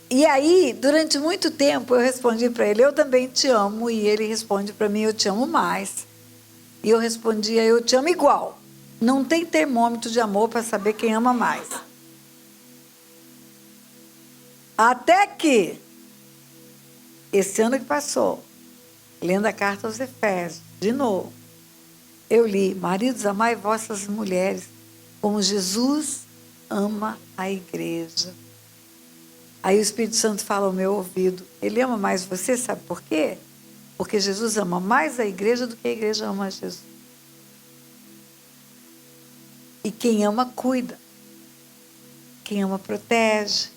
[SPEAKER 2] E aí, durante muito tempo, eu respondi para ele, eu também te amo. E ele responde para mim, eu te amo mais. E eu respondia, eu te amo igual. Não tem termômetro de amor para saber quem ama mais. Até que, esse ano que passou, lendo a carta aos Efésios, de novo, eu li, maridos, amai vossas mulheres, como Jesus ama a igreja. Aí o Espírito Santo fala ao meu ouvido, ele ama mais você, sabe por quê? Porque Jesus ama mais a igreja do que a igreja ama a Jesus. E quem ama, cuida. Quem ama, protege.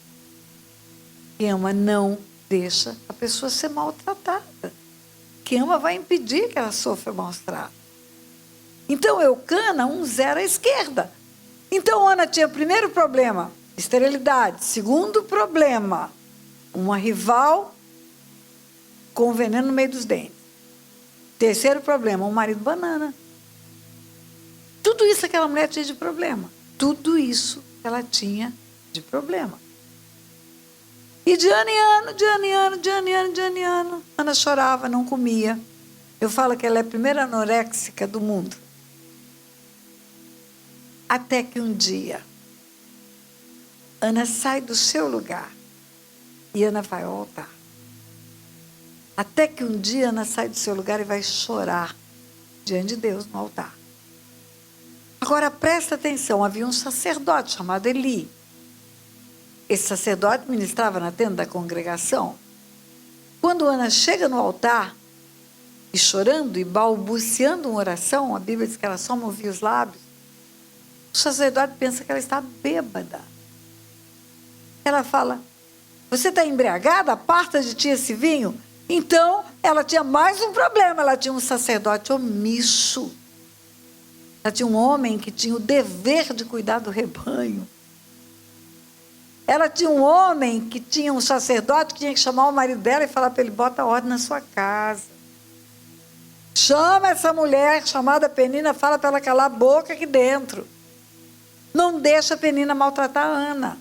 [SPEAKER 2] Quem ama, não deixa a pessoa ser maltratada. Quem ama vai impedir que ela sofra maus tratos. Então, Eucana, 1-0 à esquerda. Então, Ana tinha primeiro problema, esterilidade. Segundo problema, uma rival com veneno no meio dos dentes. Terceiro problema, um marido banana. Tudo isso aquela mulher tinha de problema. Tudo isso ela tinha de problema. E de ano em ano, Ana chorava, não comia. Eu falo que ela é a primeira anoréxica do mundo. Até que um dia, Ana sai do seu lugar e Ana vai ao altar. Até que um dia Ana sai do seu lugar e vai chorar diante de Deus no altar. Agora, presta atenção, havia um sacerdote chamado Eli. Esse sacerdote ministrava na tenda da congregação. Quando Ana chega no altar, e chorando e balbuciando uma oração, a Bíblia diz que ela só movia os lábios, o sacerdote pensa que ela está bêbada. Ela fala, você está embriagada? Aparta de ti esse vinho? Então, ela tinha mais um problema, ela tinha um sacerdote omisso. Ela tinha um homem que tinha o dever de cuidar do rebanho. Ela tinha um homem que tinha um sacerdote que tinha que chamar o marido dela e falar para ele, bota ordem na sua casa. Chama essa mulher chamada Penina, fala para ela calar a boca aqui dentro. Não deixa a Penina maltratar a Ana.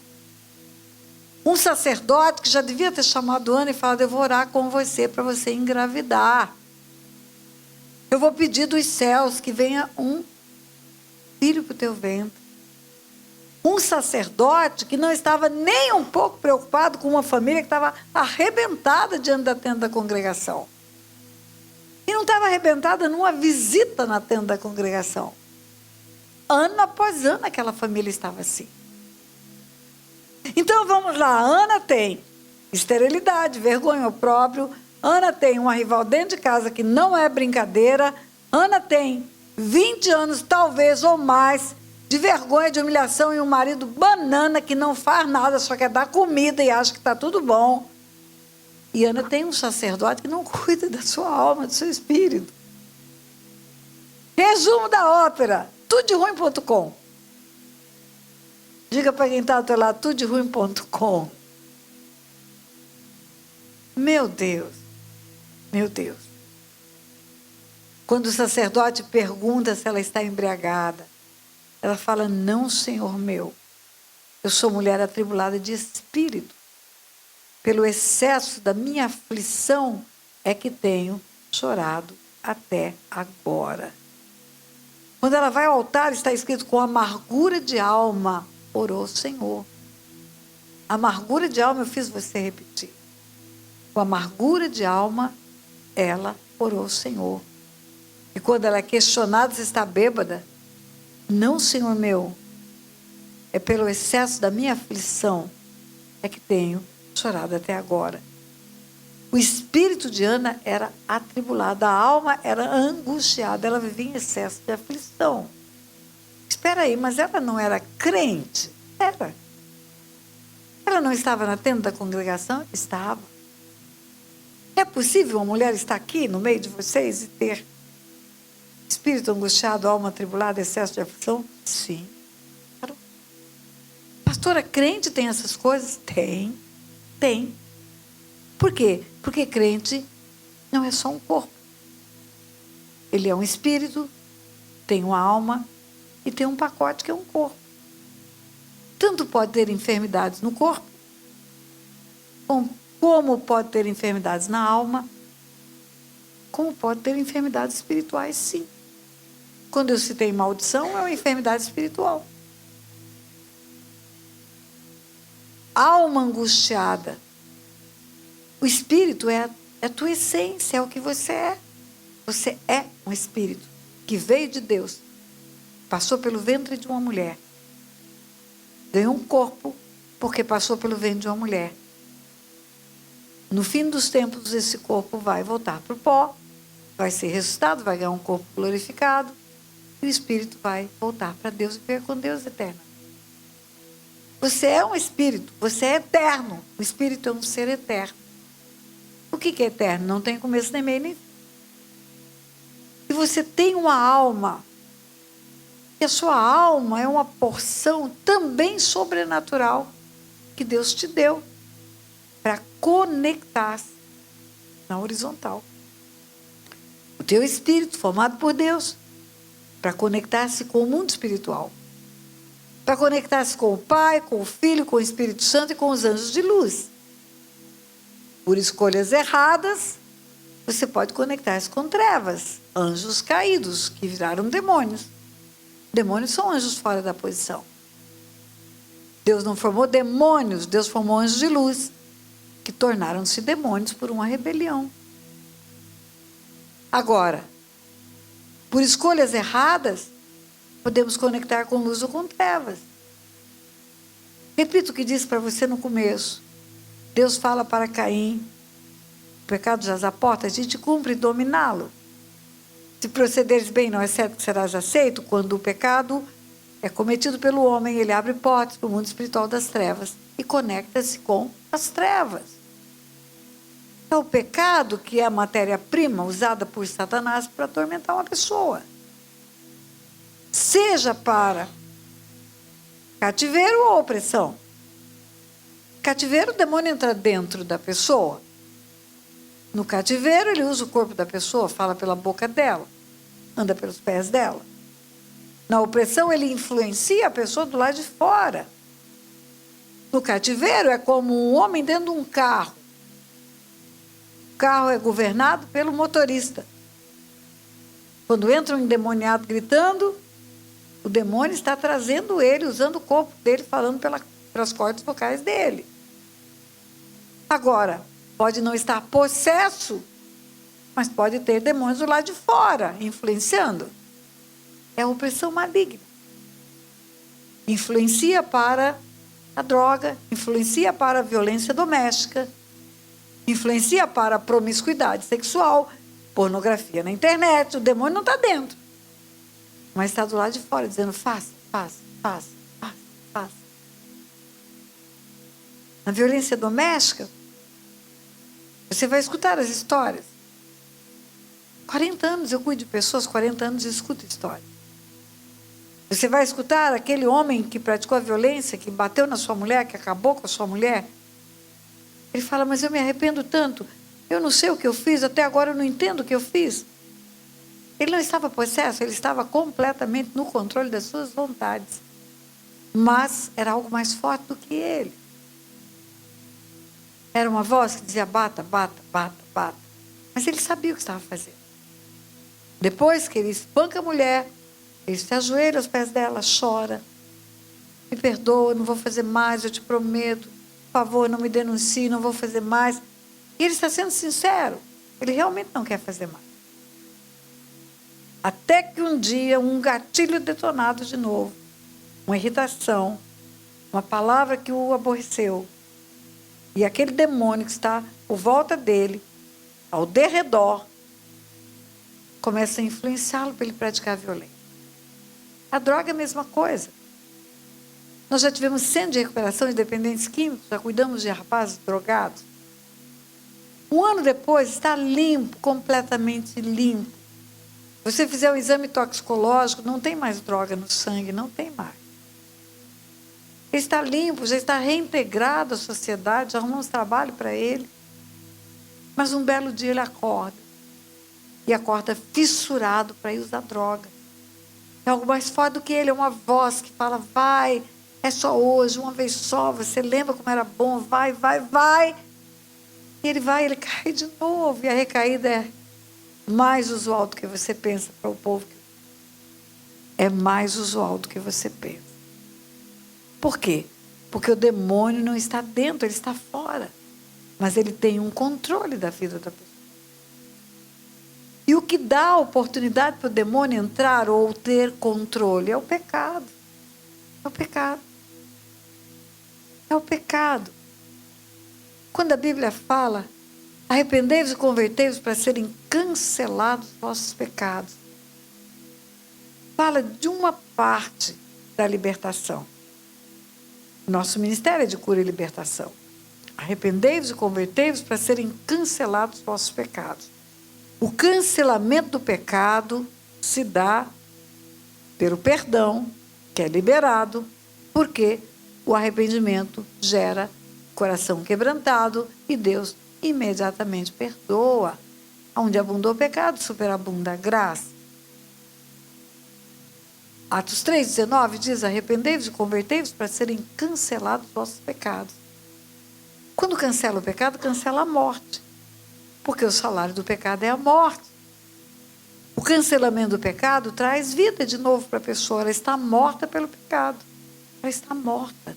[SPEAKER 2] Um sacerdote que já devia ter chamado Ana e falado, eu vou orar com você para você engravidar. Eu vou pedir dos céus que venha um filho para o teu ventre. Um sacerdote que não estava nem um pouco preocupado com uma família que estava arrebentada diante da tenda da congregação. E não estava arrebentada numa visita na tenda da congregação. Ano após ano aquela família estava assim. Então vamos lá, Ana tem esterilidade, vergonha próprio. Ana tem uma rival dentro de casa que não é brincadeira. Ana tem 20 anos, talvez, ou mais, de vergonha, de humilhação, e um marido banana que não faz nada, só quer dar comida e acha que está tudo bom. E Ana tem um sacerdote que não cuida da sua alma, do seu espírito. Resumo da ópera, tudoderuim.com. Diga para quem está ao teu lado, tudoderuim.com. Meu Deus, meu Deus. Quando o sacerdote pergunta se ela está embriagada, ela fala, não, Senhor meu, eu sou mulher atribulada de espírito. Pelo excesso da minha aflição é que tenho chorado até agora. Quando ela vai ao altar, está escrito, com amargura de alma, orou o Senhor. Amargura de alma, eu fiz você repetir. Com amargura de alma, ela orou o Senhor. E quando ela é questionada se está bêbada, não, Senhor meu, é pelo excesso da minha aflição é que tenho chorado até agora. O espírito de Ana era atribulado, a alma era angustiada, ela vivia em excesso de aflição. Espera aí, mas ela não era crente? Era. Ela não estava na tenda da congregação? Estava. É possível uma mulher estar aqui no meio de vocês e ter espírito angustiado, alma atribulada, excesso de aflição? Sim. Claro. Pastora, crente tem essas coisas? Tem. Tem. Por quê? Porque crente não é só um corpo. Ele é um espírito, tem uma alma e tem um pacote que é um corpo. Tanto pode ter enfermidades no corpo, como pode ter enfermidades na alma, como pode ter enfermidades espirituais, sim. Quando eu citei maldição, é uma enfermidade espiritual. Alma angustiada. O espírito é a tua essência, é o que você é. Você é um espírito que veio de Deus, passou pelo ventre de uma mulher, ganhou um corpo porque passou pelo ventre de uma mulher. No fim dos tempos, esse corpo vai voltar para o pó, vai ser ressuscitado, vai ganhar um corpo glorificado, e o espírito vai voltar para Deus e viver com Deus eterno. Você é um espírito, você é eterno. O espírito é um ser eterno. O que é eterno? Não tem começo, nem meio, nem fim. E você tem uma alma. E a sua alma é uma porção também sobrenatural que Deus te deu para conectar-se na horizontal. O teu espírito, formado por Deus, para conectar-se com o mundo espiritual. Para conectar-se com o Pai, com o Filho, com o Espírito Santo e com os anjos de luz. Por escolhas erradas, você pode conectar-se com trevas, anjos caídos, que viraram demônios. Demônios são anjos fora da posição. Deus não formou demônios, Deus formou anjos de luz, que tornaram-se demônios por uma rebelião. Agora, por escolhas erradas, podemos conectar com luz ou com trevas. Repito o que disse para você no começo. Deus fala para Caim, o pecado jaz à porta, a gente cumpre dominá-lo. Se procederes bem, não é certo que serás aceito. Quando o pecado é cometido pelo homem, ele abre portas para o mundo espiritual das trevas e conecta-se com as trevas. É o pecado que é a matéria-prima usada por Satanás para atormentar uma pessoa. Seja para cativeiro ou opressão. Cativeiro, o demônio entra dentro da pessoa. No cativeiro, ele usa o corpo da pessoa, fala pela boca dela, anda pelos pés dela. Na opressão, ele influencia a pessoa do lado de fora. No cativeiro, é como um homem dentro de um carro. O carro é governado pelo motorista. Quando entra um endemoniado gritando, O demônio está trazendo ele, usando o corpo dele, falando pelas cordas vocais dele. Agora, pode não estar possesso, mas pode ter demônios do lado de fora, influenciando. É a opressão maligna. Influencia para a droga, influencia para a violência doméstica, influencia para a promiscuidade sexual, pornografia na internet. O demônio não está dentro, mas está do lado de fora, dizendo faça, faça, faça, faça, faça. Na violência doméstica, você vai escutar as histórias. 40 anos eu cuido de pessoas, 40 anos eu escuto histórias. Você vai escutar aquele homem que praticou a violência, que bateu na sua mulher, que acabou com a sua mulher. Ele fala, mas eu me arrependo tanto. Eu não sei o que eu fiz, até agora eu não entendo o que eu fiz. Ele não estava possesso, ele estava completamente no controle das suas vontades. Mas era algo mais forte do que ele. Era uma voz que dizia, bata, bata, bata, bata. Mas ele sabia o que estava fazendo. Depois que ele espanca a mulher, ele se ajoelha aos pés dela, chora. Me perdoa, não vou fazer mais, eu te prometo. Por favor, não me denuncie, não vou fazer mais. E ele está sendo sincero. Ele realmente não quer fazer mais. Até que um dia, um gatilho detonado de novo, uma irritação, uma palavra que o aborreceu, e aquele demônio que está por volta dele, ao derredor, começa a influenciá-lo para ele praticar a violência. A droga é a mesma coisa. Nós já tivemos centro de recuperação de dependentes químicos, já cuidamos de rapazes drogados. Um ano depois, está limpo, completamente limpo. Se você fizer um exame toxicológico, não tem mais droga no sangue, não tem mais. Ele está limpo, já está reintegrado à sociedade, já arrumamos trabalho para ele. Mas um belo dia ele acorda. E acorda fissurado para ir usar droga. É algo mais forte do que ele, é uma voz que fala, vai, é só hoje, uma vez só, você lembra como era bom, vai, vai, vai. E ele vai, ele cai de novo, e a recaída é mais usual do que você pensa para o povo. É mais usual do que você pensa. Por quê? Porque o demônio não está dentro, ele está fora. Mas ele tem um controle da vida da pessoa. E o que dá a oportunidade para o demônio entrar ou ter controle é o pecado. É o pecado. É o pecado. Quando a Bíblia fala, arrependei-vos e convertei-vos para serem cancelados os vossos pecados, fala de uma parte da libertação. Nosso ministério é de cura e libertação. Arrependei-vos e convertei-vos para serem cancelados os vossos pecados. O cancelamento do pecado se dá pelo perdão, que é liberado, porque o arrependimento gera coração quebrantado e Deus imediatamente perdoa. Onde abundou o pecado, superabunda a graça. Atos 3,19 diz, arrependei-vos e convertei-vos para serem cancelados os vossos pecados. Quando cancela o pecado, cancela a morte. Porque o salário do pecado é a morte. O cancelamento do pecado traz vida de novo para a pessoa. Ela está morta pelo pecado. Ela está morta.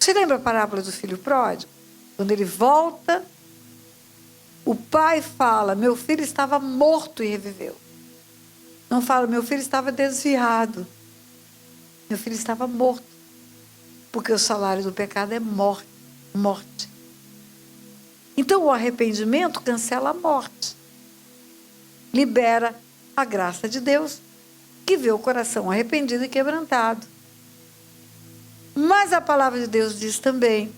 [SPEAKER 2] Você lembra a parábola do filho pródigo? Quando ele volta, o pai fala, meu filho estava morto e reviveu. Não fala, meu filho estava desviado. Meu filho estava morto. Porque o salário do pecado é morte. Morte. Então, o arrependimento cancela a morte. Libera a graça de Deus, que vê o coração arrependido e quebrantado. Mas a palavra de Deus diz também,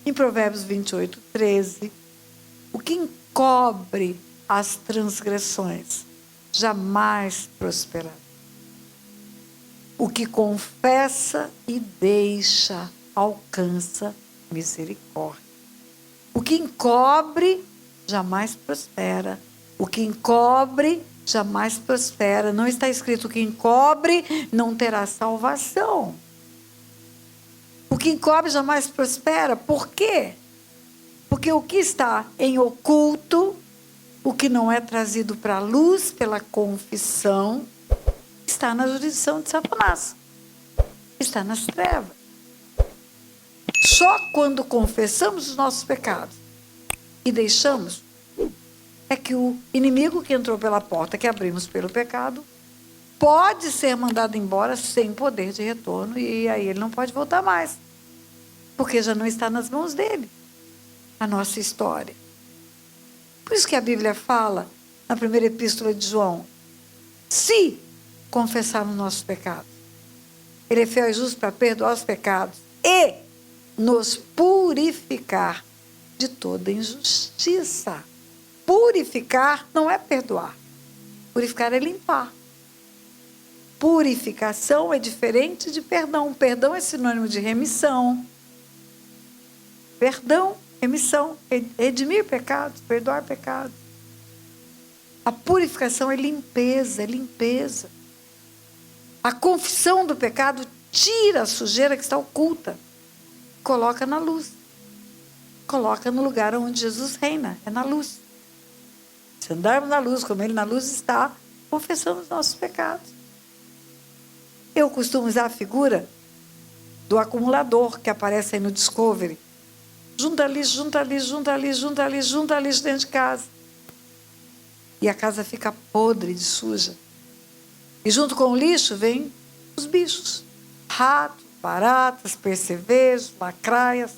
[SPEAKER 2] em Provérbios 28:13, o que encobre as transgressões jamais prosperará. O que confessa e deixa alcança misericórdia. O que encobre jamais prospera. O que encobre jamais prospera. Não está escrito que encobre não terá salvação. O que encobre jamais prospera. Por quê? Porque o que está em oculto, o que não é trazido para a luz pela confissão, está na jurisdição de Satanás. Está nas trevas. Só quando confessamos os nossos pecados e deixamos, é que o inimigo que entrou pela porta, que abrimos pelo pecado, pode ser mandado embora sem poder de retorno, e aí ele não pode voltar mais, porque já não está nas mãos dele a nossa história. Por isso que a Bíblia fala, na primeira epístola de João, se confessarmos nossos pecados, ele é fiel e justo para perdoar os pecados e nos purificar de toda injustiça. Purificar não é perdoar. Purificar é limpar. Purificação é diferente de perdão. Perdão é sinônimo de remissão. Perdão, remissão, redimir pecados, perdoar pecados. A purificação é limpeza, é limpeza. A confissão do pecado tira a sujeira que está oculta, coloca na luz. Coloca no lugar onde Jesus reina, é na luz. Se andarmos na luz, como Ele na luz está, confessamos nossos pecados. Eu costumo usar a figura do acumulador que aparece aí no Discovery. Junta lixo, junta lixo, junta lixo, junta lixo, junta lixo dentro de casa. E a casa fica podre de suja. E junto com o lixo vem os bichos. Ratos, baratas, percevejos, lacraias.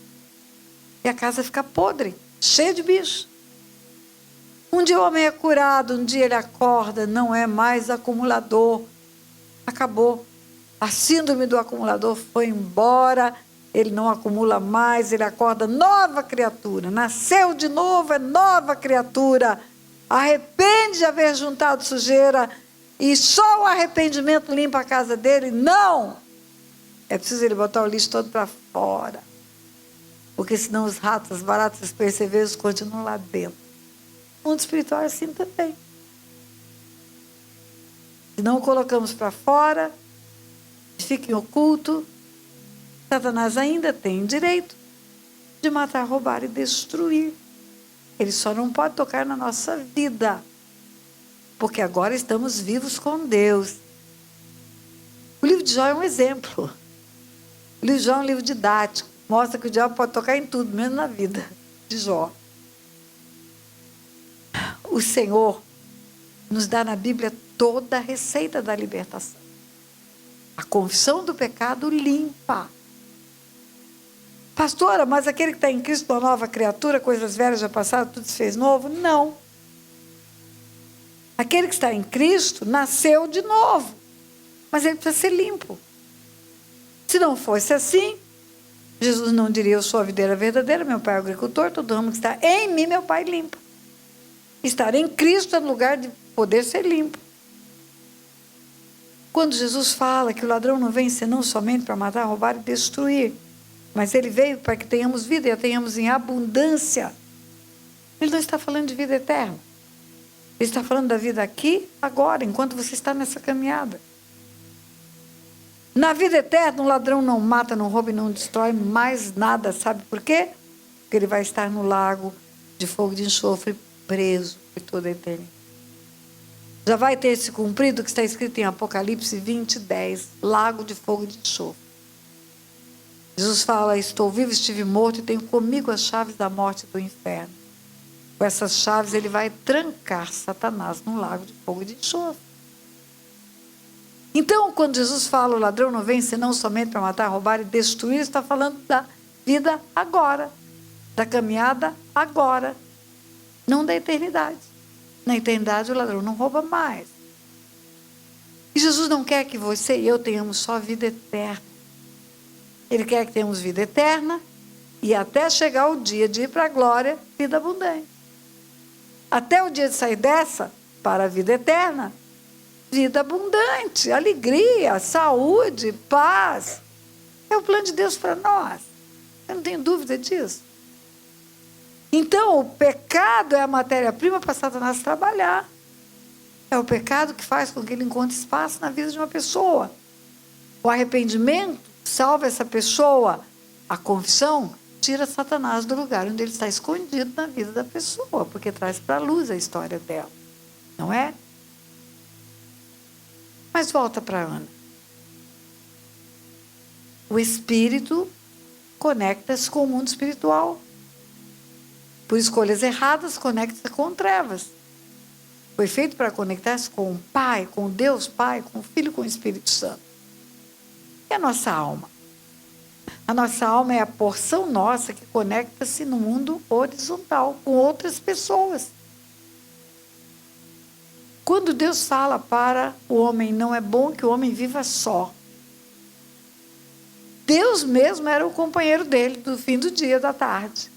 [SPEAKER 2] E a casa fica podre, cheia de bicho. Um dia o homem é curado, um dia ele acorda, não é mais acumulador. Acabou. A síndrome do acumulador foi embora, ele não acumula mais, ele acorda nova criatura. Nasceu de novo, é nova criatura. Arrepende de haver juntado sujeira e só o arrependimento limpa a casa dele? Não! É preciso ele botar o lixo todo para fora. Porque senão os ratos, as baratas, os percevejos continuam lá dentro. O mundo espiritual é assim também. Se não o colocamos para fora, fica em oculto, Satanás ainda tem direito de matar, roubar e destruir. Ele só não pode tocar na nossa vida, porque agora estamos vivos com Deus. O livro de Jó é um exemplo. O livro de Jó é um livro didático. Mostra que o diabo pode tocar em tudo, menos na vida de Jó. O Senhor nos dá na Bíblia toda a receita da libertação. A confissão do pecado limpa. Pastora, mas aquele que está em Cristo, uma nova criatura, coisas velhas já passaram, tudo se fez novo? Não. Aquele que está em Cristo nasceu de novo, mas ele precisa ser limpo. Se não fosse assim, Jesus não diria: eu sou a videira verdadeira, meu pai é o agricultor, todo ramo que está em mim, meu pai limpa. Estar em Cristo é no lugar de poder ser limpo. Quando Jesus fala que o ladrão não vem senão somente para matar, roubar e destruir, mas ele veio para que tenhamos vida e a tenhamos em abundância, ele não está falando de vida eterna. Ele está falando da vida aqui, agora, enquanto você está nessa caminhada. Na vida eterna, o ladrão não mata, não rouba e não destrói mais nada. Sabe por quê? Porque ele vai estar no lago de fogo e de enxofre, preso por toda a eternidade. Já vai ter se cumprido o que está escrito em Apocalipse 20:10, lago de fogo e de enxofre. Jesus fala: estou vivo, estive morto e tenho comigo as chaves da morte e do inferno. Com essas chaves ele vai trancar Satanás no lago de fogo e de enxofre. Então, quando Jesus fala: o ladrão não vem senão somente para matar, roubar e destruir, está falando da vida agora, da caminhada agora, não da eternidade. Na eternidade o ladrão não rouba mais. E Jesus não quer que você e eu tenhamos só vida eterna. Ele quer que tenhamos vida eterna e até chegar o dia de ir para a glória, vida abundante. Até o dia de sair dessa para a vida eterna, vida abundante, alegria, saúde, paz. É o plano de Deus para nós. Eu não tenho dúvida disso. Então, o pecado é a matéria-prima para Satanás trabalhar. É o pecado que faz com que ele encontre espaço na vida de uma pessoa. O arrependimento salva essa pessoa. A confissão tira Satanás do lugar onde ele está escondido na vida da pessoa, porque traz para a luz a história dela. Não é? Mas volta para Ana. O espírito conecta-se com o mundo espiritual. Por escolhas erradas, conecta-se com trevas. Foi feito para conectar-se com o Pai, com Deus Pai, com o Filho, com o Espírito Santo. E a nossa alma? A nossa alma é a porção nossa que conecta-se no mundo horizontal, com outras pessoas. Quando Deus fala para o homem, não é bom que o homem viva só. Deus mesmo era o companheiro dele do fim do dia, da tarde.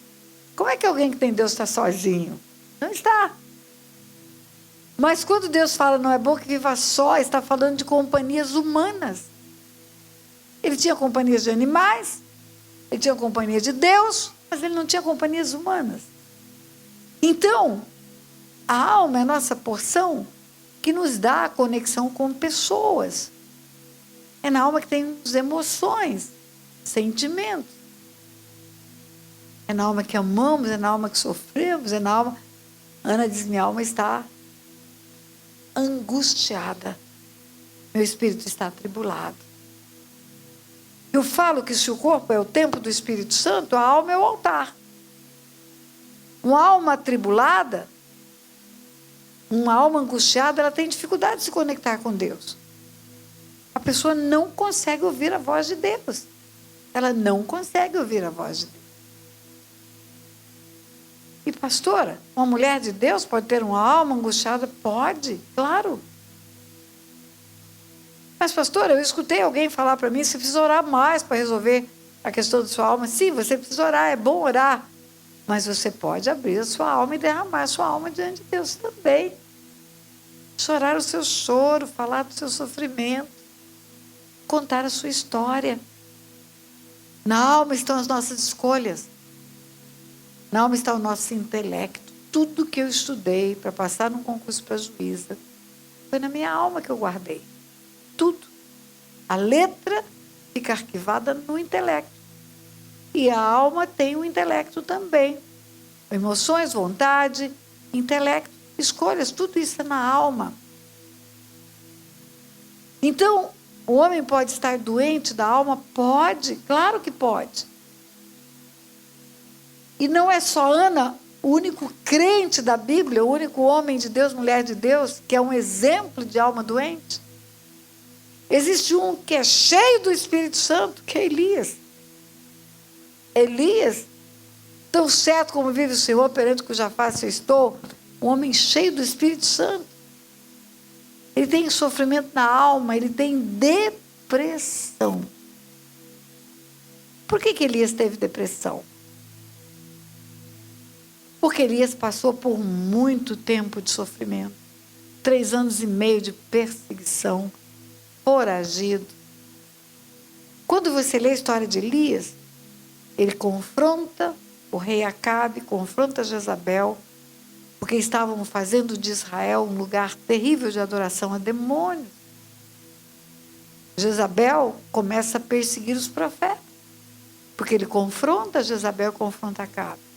[SPEAKER 2] Como é que alguém que tem Deus está sozinho? Não está. Mas quando Deus fala não é bom que viva só, está falando de companhias humanas. Ele tinha companhias de animais, ele tinha companhia de Deus, mas ele não tinha companhias humanas. Então, a alma é a nossa porção que nos dá a conexão com pessoas. É na alma que tem as emoções, sentimentos. É na alma que amamos, é na alma que sofremos, é na alma... Ana diz, minha alma está angustiada. Meu espírito está atribulado. Eu falo que se o corpo é o templo do Espírito Santo, a alma é o altar. Uma alma atribulada, uma alma angustiada, ela tem dificuldade de se conectar com Deus. A pessoa não consegue ouvir a voz de Deus. Ela não consegue ouvir a voz de Deus. E pastora, uma mulher de Deus pode ter uma alma angustiada? Pode, claro. Mas pastora, eu escutei alguém falar para mim, você precisa orar mais para resolver a questão da sua alma. Sim, você precisa orar, é bom orar. Mas você pode abrir a sua alma e derramar a sua alma diante de Deus também. Chorar o seu choro, falar do seu sofrimento, contar a sua história. Na alma estão as nossas escolhas. Na alma está o nosso intelecto. Tudo que eu estudei para passar num concurso para juíza foi na minha alma que eu guardei. Tudo. A letra fica arquivada no intelecto. E a alma tem o intelecto também. Emoções, vontade, intelecto, escolhas, tudo isso é na alma. Então, o homem pode estar doente da alma? Pode, claro que pode. E não é só Ana, o único crente da Bíblia, o único homem de Deus, mulher de Deus, que é um exemplo de alma doente. Existe um que é cheio do Espírito Santo, que é Elias. Elias, tão certo como vive o Senhor, perante cuja face eu estou, um homem cheio do Espírito Santo. Ele tem sofrimento na alma, ele tem depressão. Por que Elias teve depressão? Porque Elias passou por muito tempo de sofrimento. 3 anos e meio de perseguição, foragido. Quando você lê a história de Elias, ele confronta o rei Acabe, confronta Jezabel, porque estavam fazendo de Israel um lugar terrível de adoração a demônios. Jezabel começa a perseguir os profetas, porque ele confronta Jezabel, confronta Acabe.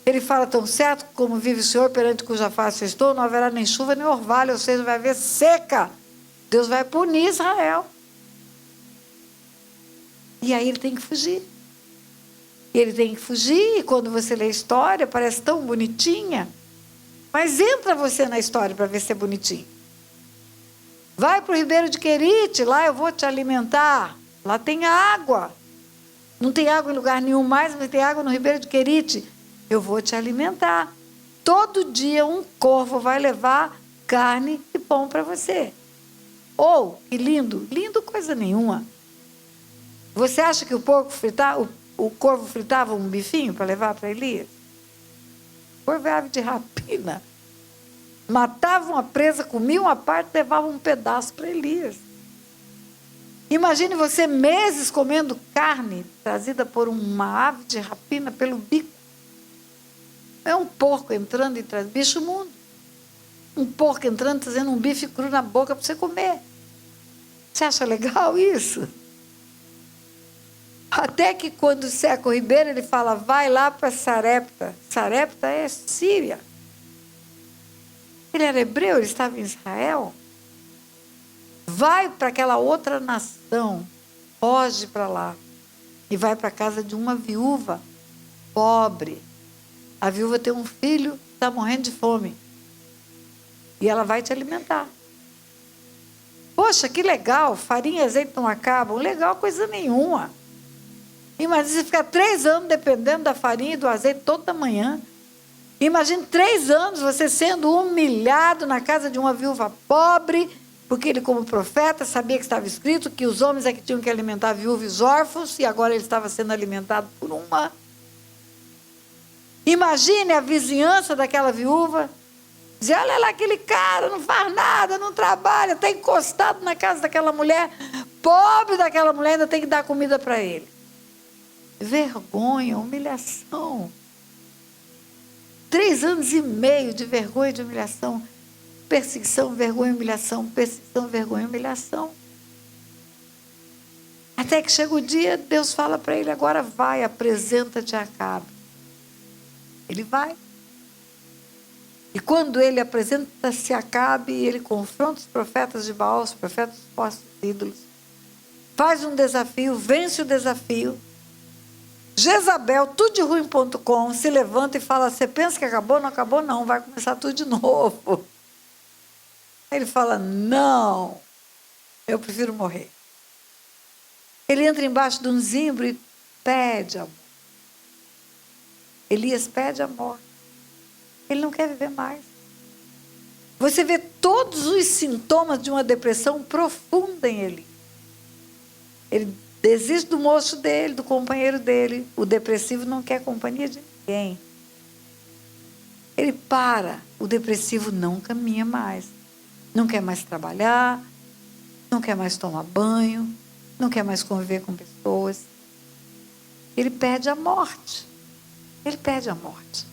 [SPEAKER 2] Ele fala, tão certo como vive o Senhor, perante cuja face eu estou, não haverá nem chuva nem orvalho, ou seja, vai haver seca. Deus vai punir Israel. E aí ele tem que fugir. Ele tem que fugir, e quando você lê a história, parece tão bonitinha. Mas entra você na história para ver se é bonitinho. Vai para o Ribeiro de Querite, lá eu vou te alimentar. Lá tem água. Não tem água em lugar nenhum mais, mas tem água no Ribeiro de Querite. Eu vou te alimentar. Todo dia um corvo vai levar carne e pão para você. Ou, que lindo, lindo coisa nenhuma. Você acha que o corvo fritava um bifinho para levar para Elias? O corvo é ave de rapina. Matava uma presa, comia uma parte, levava um pedaço para Elias. Imagine você meses comendo carne trazida por uma ave de rapina pelo bico. É um porco entrando e traz bicho imundo. Um porco entrando, trazendo um bife cru na boca para você comer. Você acha legal isso? Até que quando seca o ribeiro, ele fala, vai lá para Sarepta. Sarepta é Síria. Ele era hebreu, ele estava em Israel. vai para aquela outra nação, foge para lá, e vai para a casa de uma viúva pobre. A viúva tem um filho que está morrendo de fome, e ela vai te alimentar. Poxa, que legal, farinha e azeite não acabam. Legal, coisa nenhuma. Imagina você ficar 3 anos dependendo da farinha e do azeite toda manhã. Imagine 3 anos você sendo humilhado na casa de uma viúva pobre, porque ele, como profeta, sabia que estava escrito que os homens é que tinham que alimentar viúvas e órfãos, e agora ele estava sendo alimentado por uma. Imagine a vizinhança daquela viúva. Dizer, olha lá aquele cara, não faz nada, não trabalha, está encostado na casa daquela mulher, pobre daquela mulher, ainda tem que dar comida para ele. Vergonha, humilhação. 3 anos e meio de vergonha e de humilhação. Perseguição, vergonha, humilhação. Perseguição, vergonha, humilhação. Até que chega o dia, Deus fala para ele, agora vai, apresenta-te a Acabe. Ele vai. E quando ele apresenta-se a Acabe, ele confronta os profetas de Baal, os profetas dos falsos ídolos. Faz um desafio, vence o desafio. Jezabel, tudoderuim.com, se levanta e fala, você pensa que acabou? Não acabou não, vai começar tudo de novo. Ele fala, não, eu prefiro morrer. Ele entra embaixo de um zimbro e pede a morte. Elias pede a morte. Ele não quer viver mais. Você vê todos os sintomas de uma depressão profunda em ele. Ele desiste do moço dele, do companheiro dele. O depressivo não quer companhia de ninguém. Ele para. O depressivo não caminha mais. Não quer mais trabalhar. Não quer mais tomar banho. Não quer mais conviver com pessoas. Ele pede a morte. Ele pede a morte.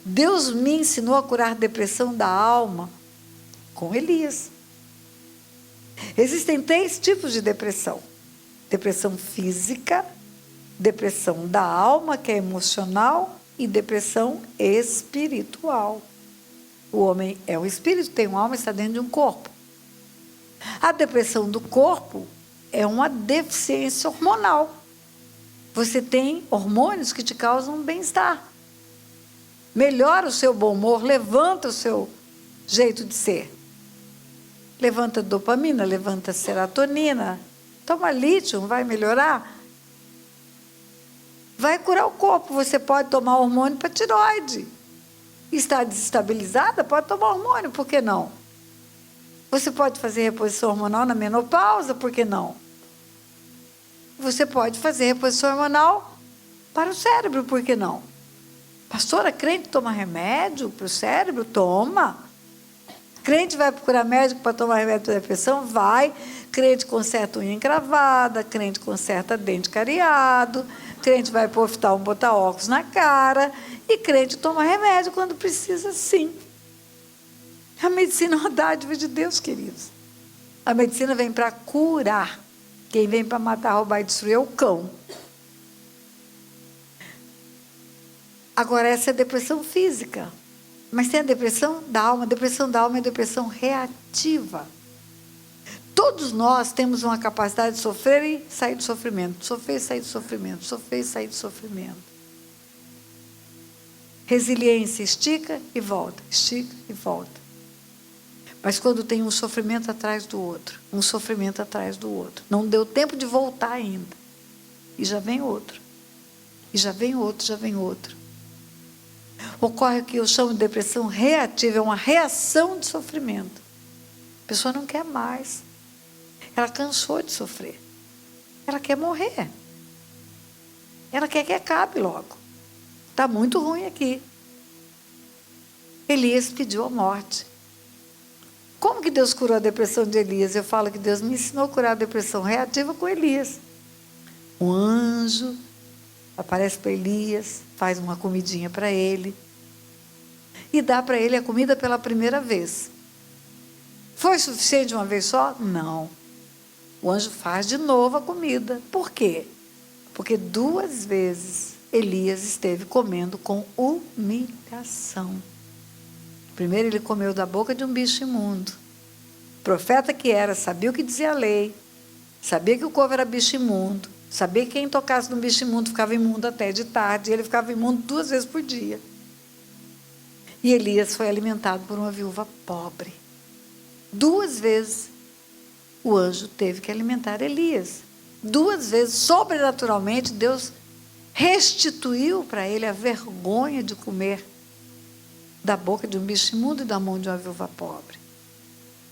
[SPEAKER 2] Deus me ensinou a curar depressão da alma com Elias. Existem 3 tipos de depressão. Depressão física, depressão da alma, que é emocional, e depressão espiritual. O homem é um espírito, tem uma alma e está dentro de um corpo. A depressão do corpo é uma deficiência hormonal. Você tem hormônios que te causam bem-estar. Melhora o seu bom humor, levanta o seu jeito de ser. Levanta dopamina, levanta serotonina. Toma lítio, vai melhorar. Vai curar o corpo. Você pode tomar hormônio para tireoide. Está desestabilizada, pode tomar hormônio, por que não? Você pode fazer reposição hormonal na menopausa, por que não? Você pode fazer reposição hormonal para o cérebro, por que não? Pastora, crente toma remédio para o cérebro? Toma. Crente vai procurar médico para tomar remédio para depressão? Vai. Crente conserta unha encravada, crente conserta dente cariado, crente vai para o oftalmo botar óculos na cara, e crente toma remédio quando precisa, sim. A medicina é uma dádiva de Deus, queridos. A medicina vem para curar. Quem vem para matar, roubar e destruir é o cão. Agora, essa é a depressão física. Mas tem a depressão da alma. A depressão da alma é a depressão reativa. Todos nós temos uma capacidade de sofrer e sair do sofrimento. Sofrer e sair do sofrimento. Sofrer e sair do sofrimento. Resiliência, estica e volta. Estica e volta. Mas quando tem um sofrimento atrás do outro. Um sofrimento atrás do outro. Não deu tempo de voltar ainda. E já vem outro. E já vem outro, já vem outro. Ocorre o que eu chamo de depressão reativa, é uma reação de sofrimento. A pessoa não quer mais. Ela cansou de sofrer. Ela quer morrer. Ela quer que acabe logo. Está muito ruim aqui. Elias pediu a morte. Como que Deus curou a depressão de Elias? Eu falo que Deus me ensinou a curar a depressão reativa com Elias. Um anjo aparece para Elias, faz uma comidinha para ele e dá para ele a comida pela primeira vez. Foi suficiente uma vez só? Não. O anjo faz de novo a comida. Por quê? Porque 2 vezes Elias esteve comendo com humilhação. Primeiro ele comeu da boca de um bicho imundo. Profeta que era, sabia o que dizia a lei, sabia que o corvo era bicho imundo, sabia que quem tocasse no bicho imundo ficava imundo até de tarde, e ele ficava imundo 2 vezes por dia. E Elias foi alimentado por uma viúva pobre. 2 vezes o anjo teve que alimentar Elias. 2 vezes, sobrenaturalmente, Deus restituiu para ele a vergonha de comer da boca de um bicho imundo e da mão de uma viúva pobre.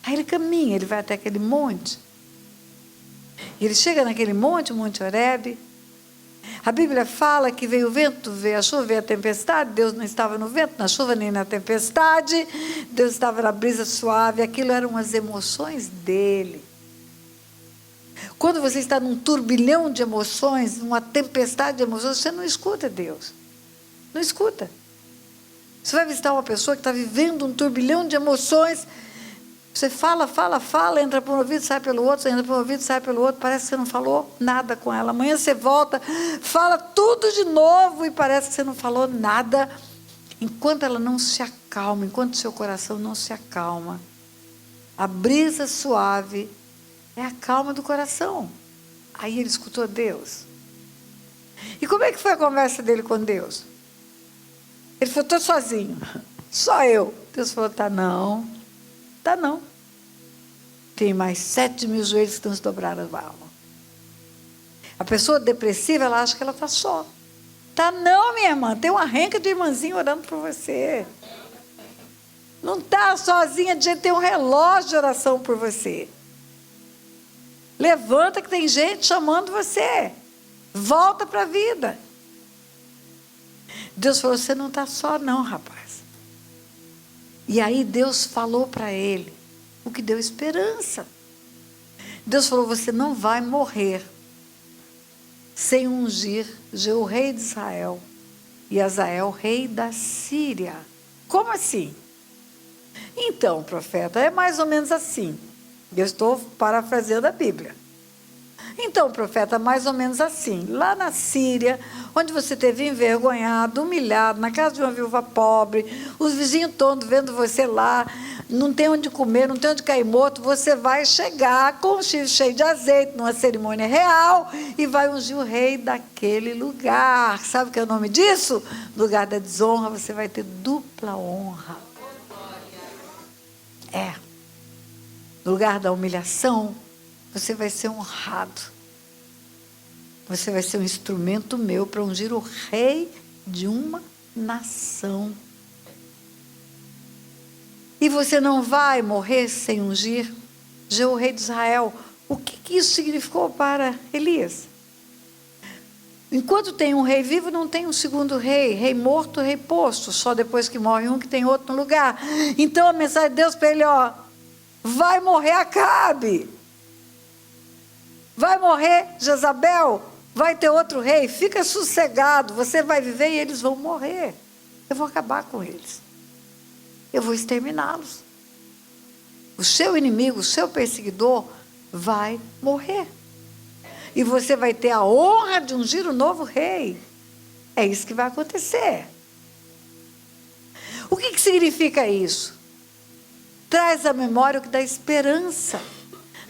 [SPEAKER 2] Aí ele caminha, ele vai até aquele monte. E ele chega naquele monte, o Monte Horebe. A Bíblia fala que veio o vento, veio a chuva, veio a tempestade. Deus não estava no vento, na chuva, nem na tempestade. Deus estava na brisa suave. Aquilo eram as emoções dele. Quando você está num turbilhão de emoções, numa tempestade de emoções, você não escuta Deus. Não escuta. Você vai visitar uma pessoa que está vivendo um turbilhão de emoções. Você fala, entra por um ouvido, sai pelo outro, entra por um ouvido, sai pelo outro, parece que você não falou nada com ela. Amanhã você volta, fala tudo de novo e parece que você não falou nada, enquanto ela não se acalma, enquanto seu coração não se acalma. A brisa suave é a calma do coração. Aí ele escutou Deus. E como é que foi a conversa dele com Deus? Ele falou, estou sozinho, só eu. Deus falou, tá não. Tem mais 7.000 joelhos que estão se dobrados a alma. A pessoa depressiva, ela acha que ela está só. Tá não, minha irmã. Tem uma renca de irmãzinho orando por você. Não está sozinha, de jeito, tem um relógio de oração por você. Levanta que tem gente chamando você. Volta para a vida. Deus falou, você não está só não, rapaz. E aí Deus falou para ele o que deu esperança. Deus falou, você não vai morrer sem ungir Jeú, rei de Israel, e Azael, rei da Síria. Como assim? Então, profeta, é mais ou menos assim. Eu estou parafraseando a Bíblia. Então, profeta, mais ou menos assim. Lá na Síria, onde você teve envergonhado, humilhado, na casa de uma viúva pobre, os vizinhos todos vendo você lá, não tem onde comer, não tem onde cair morto, você vai chegar com um chifre cheio de azeite, numa cerimônia real, e vai ungir o rei daquele lugar. Sabe o que é o nome disso? No lugar da desonra, você vai ter dupla honra. No lugar da humilhação, você vai ser honrado. Você vai ser um instrumento meu para ungir o rei de uma nação. E você não vai morrer sem ungir Jeú, rei de Israel. O que isso significou para Elias? Enquanto tem um rei vivo, não tem um segundo rei. Rei morto, rei posto. Só depois que morre um, que tem outro no lugar. Então a mensagem de Deus para ele, vai morrer Acabe. Vai morrer Jezabel. Vai ter outro rei. Fica sossegado. Você vai viver e eles vão morrer. Eu vou acabar com eles. Eu vou exterminá-los. O seu inimigo, o seu perseguidor vai morrer. E você vai ter a honra de ungir o novo rei. É isso que vai acontecer. O que significa isso? Traz à memória o que dá esperança.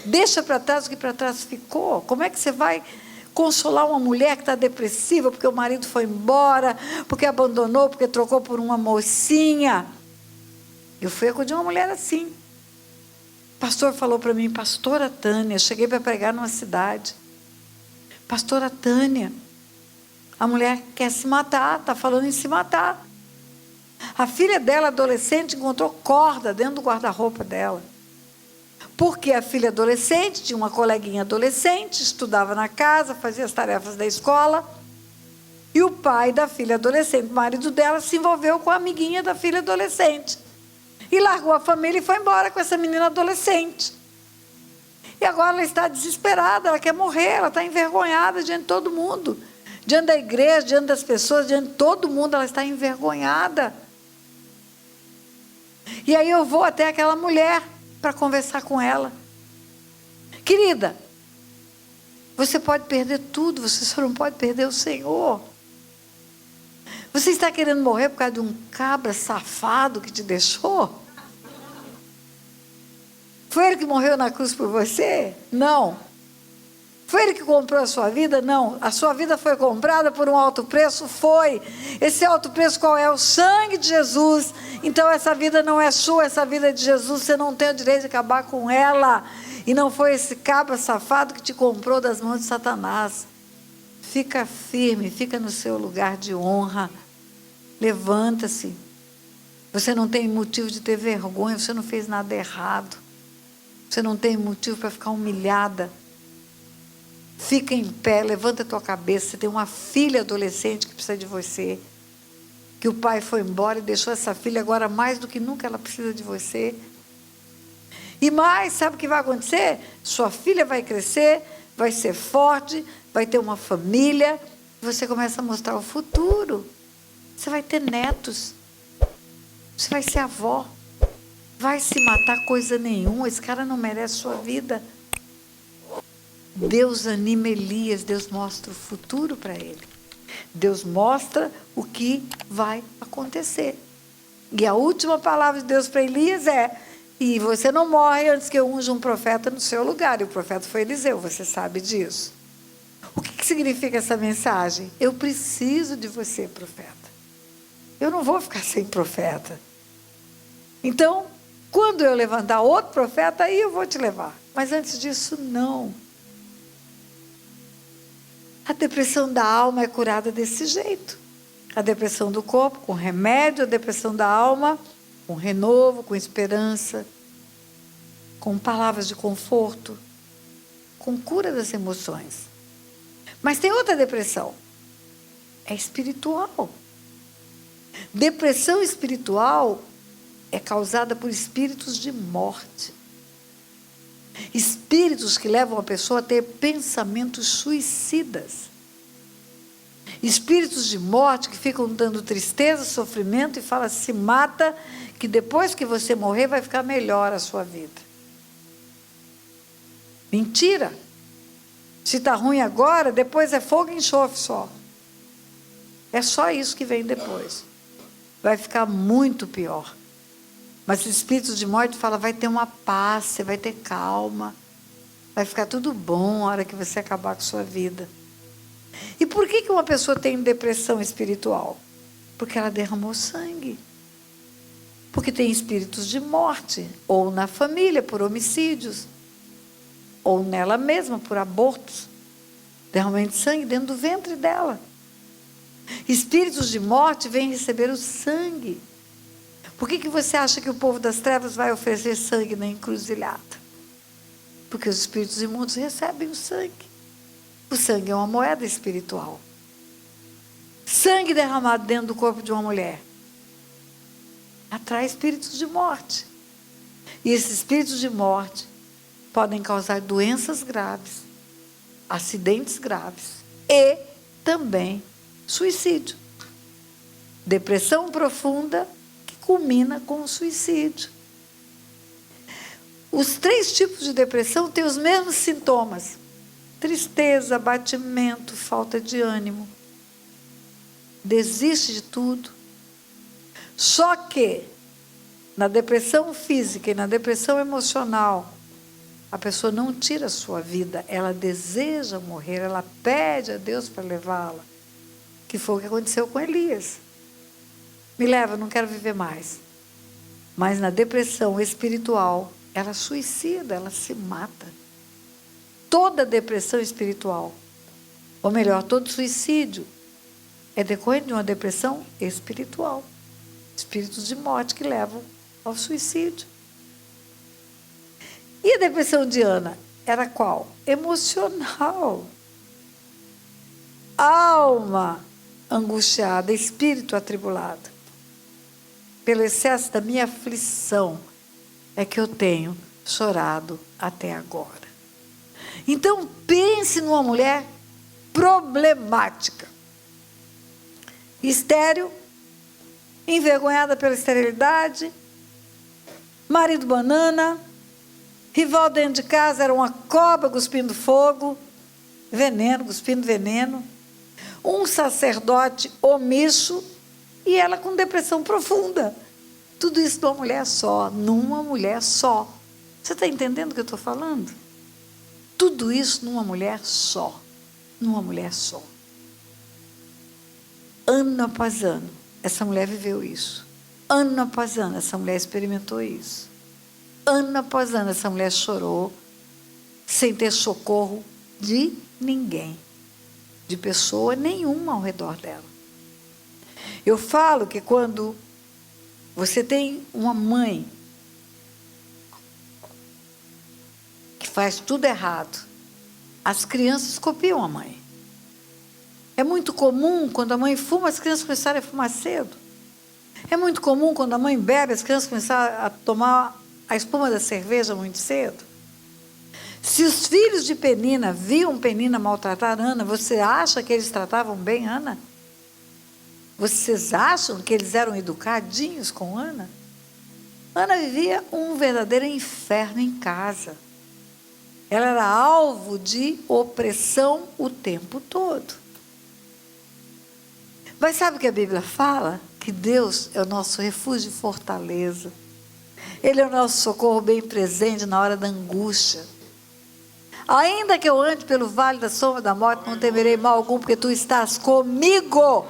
[SPEAKER 2] Deixa para trás o que para trás ficou. Como é que você vai consolar uma mulher que está depressiva porque o marido foi embora, porque abandonou, porque trocou por uma mocinha? Eu fui acudir uma mulher assim. O pastor falou para mim, pastora Tânia, cheguei para pregar numa cidade. Pastora Tânia, a mulher quer se matar, está falando em se matar. A filha dela, adolescente, encontrou corda dentro do guarda-roupa dela. Porque a filha adolescente, tinha uma coleguinha adolescente, estudava na casa, fazia as tarefas da escola, e o pai da filha adolescente, o marido dela, se envolveu com a amiguinha da filha adolescente. E largou a família e foi embora com essa menina adolescente. E agora ela está desesperada, ela quer morrer, ela está envergonhada diante de todo mundo. Diante da igreja, diante das pessoas, diante de todo mundo, ela está envergonhada. E aí eu vou até aquela mulher para conversar com ela. Querida, você pode perder tudo, você só não pode perder o Senhor. Você está querendo morrer por causa de um cabra safado que te deixou? Foi ele que morreu na cruz por você? Não. Foi ele que comprou a sua vida? Não. A sua vida foi comprada por um alto preço? Foi. Esse alto preço qual é? O sangue de Jesus. Então essa vida não é sua, essa vida é de Jesus. Você não tem o direito de acabar com ela. E não foi esse cabra safado que te comprou das mãos de Satanás. Fica firme, fica no seu lugar de honra. Levanta-se. Você não tem motivo de ter vergonha, você não fez nada errado. Você não tem motivo para ficar humilhada. Fica em pé, levanta a tua cabeça. Você tem uma filha adolescente que precisa de você. Que o pai foi embora e deixou essa filha, agora mais do que nunca ela precisa de você. E mais, sabe o que vai acontecer? Sua filha vai crescer, vai ser forte, vai ter uma família. Você começa a mostrar o futuro. Você vai ter netos. Você vai ser avó. Vai se matar coisa nenhuma. Esse cara não merece sua vida. Deus anima Elias, Deus mostra o futuro para ele. Deus mostra o que vai acontecer. E a última palavra de Deus para Elias é: e você não morre antes que eu unja um profeta no seu lugar. E o profeta foi Eliseu, você sabe disso. O que significa essa mensagem? Eu preciso de você, profeta. Eu não vou ficar sem profeta. Então, quando eu levantar outro profeta, aí eu vou te levar. Mas antes disso, não. A depressão da alma é curada desse jeito. A depressão do corpo, com remédio. A depressão da alma, com renovo, com esperança. Com palavras de conforto. Com cura das emoções. Mas tem outra depressão. É espiritual. Depressão espiritual é causada por espíritos de morte. Espíritos que levam a pessoa a ter pensamentos suicidas. Espíritos de morte que ficam dando tristeza, sofrimento e falam: se mata, que depois que você morrer vai ficar melhor a sua vida. Mentira! Se está ruim agora, depois é fogo e enxofre só. É só isso que vem depois. Vai ficar muito pior. Mas os espíritos de morte falam: vai ter uma paz, você vai ter calma, vai ficar tudo bom na hora que você acabar com a sua vida. E por que uma pessoa tem depressão espiritual? Porque ela derramou sangue. Porque tem espíritos de morte, ou na família por homicídios, ou nela mesma por abortos, derramamento de sangue dentro do ventre dela. Espíritos de morte vêm receber o sangue. Por que você acha que o povo das trevas vai oferecer sangue na encruzilhada? Porque os espíritos imundos recebem o sangue. O sangue é uma moeda espiritual. Sangue derramado dentro do corpo de uma mulher atrai espíritos de morte. E esses espíritos de morte podem causar doenças graves, acidentes graves e também suicídio. Depressão profunda que culmina com o suicídio. Os 3 tipos de depressão têm os mesmos sintomas: tristeza, abatimento, falta de ânimo. Desiste de tudo. Só que na depressão física e na depressão emocional, a pessoa não tira a sua vida, ela deseja morrer, ela pede a Deus para levá-la. Que foi o que aconteceu com Elias. Me leva, não quero viver mais. Mas na depressão espiritual, ela suicida, ela se mata. Toda depressão espiritual, ou melhor, todo suicídio, é decorrente de uma depressão espiritual. Espíritos de morte que levam ao suicídio. E a depressão de Ana era qual? Emocional. Alma angustiada, espírito atribulado. Pelo excesso da minha aflição é que eu tenho chorado até agora. Então pense numa mulher problemática. Estéril, envergonhada pela esterilidade, marido banana, rival dentro de casa era uma cobra cuspindo fogo, veneno, cuspindo veneno, um sacerdote omisso e ela com depressão profunda. Tudo isso numa mulher só. Você está entendendo o que eu estou falando? Tudo isso numa mulher só. Numa mulher só. Ano após ano, essa mulher viveu isso. Ano após ano, essa mulher experimentou isso. Ano após ano, essa mulher chorou sem ter socorro de ninguém, de pessoa nenhuma ao redor dela. Eu falo que quando você tem uma mãe que faz tudo errado, as crianças copiam a mãe. É muito comum, quando a mãe fuma, as crianças começarem a fumar cedo. É muito comum, quando a mãe bebe, as crianças começarem a tomar a espuma da cerveja muito cedo. Se os filhos de Penina viam Penina maltratar Ana, você acha que eles tratavam bem Ana? Vocês acham que eles eram educadinhos com Ana? Ana vivia um verdadeiro inferno em casa. Ela era alvo de opressão o tempo todo. Mas sabe o que a Bíblia fala? Que Deus é o nosso refúgio e fortaleza. Ele é o nosso socorro bem presente na hora da angústia. Ainda que eu ande pelo vale da sombra da morte, não temerei mal algum, porque tu estás comigo.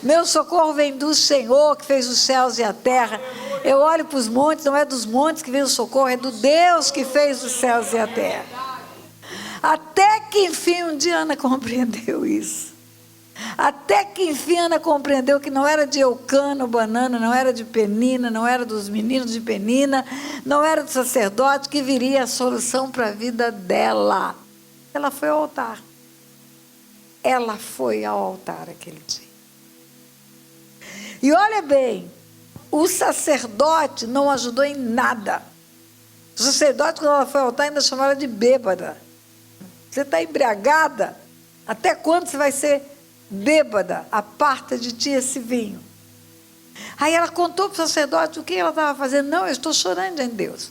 [SPEAKER 2] Meu socorro vem do Senhor, que fez os céus e a terra. Eu olho para os montes, não é dos montes que vem o socorro, é do Deus que fez os céus e a terra. Até que enfim um dia Ana compreendeu isso. Até que enfim Ana compreendeu que não era de Eucana, Banana, não era de Penina, não era dos meninos de Penina, não era do sacerdote que viria a solução para a vida dela. Ela foi ao altar. Ela foi ao altar aquele dia. E olha bem, o sacerdote não ajudou em nada. O sacerdote, quando ela foi ao altar, ainda chamou ela de bêbada. Você está embriagada? Até quando você vai ser bêbada? Aparta de ti esse vinho. Aí ela contou para o sacerdote o que ela estava fazendo. Não, eu estou chorando em Deus.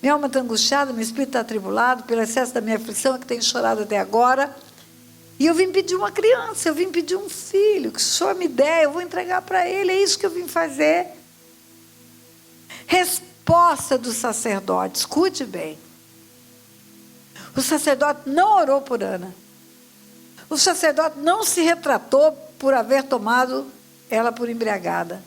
[SPEAKER 2] Minha alma está angustiada, meu espírito está atribulado pelo excesso da minha aflição, que tenho chorado até agora. E eu vim pedir uma criança, eu vim pedir um filho, que se o Senhor me der, eu vou entregar para ele, é isso que eu vim fazer. Resposta do sacerdote, escute bem. O sacerdote não orou por Ana. O sacerdote não se retratou por haver tomado ela por embriagada.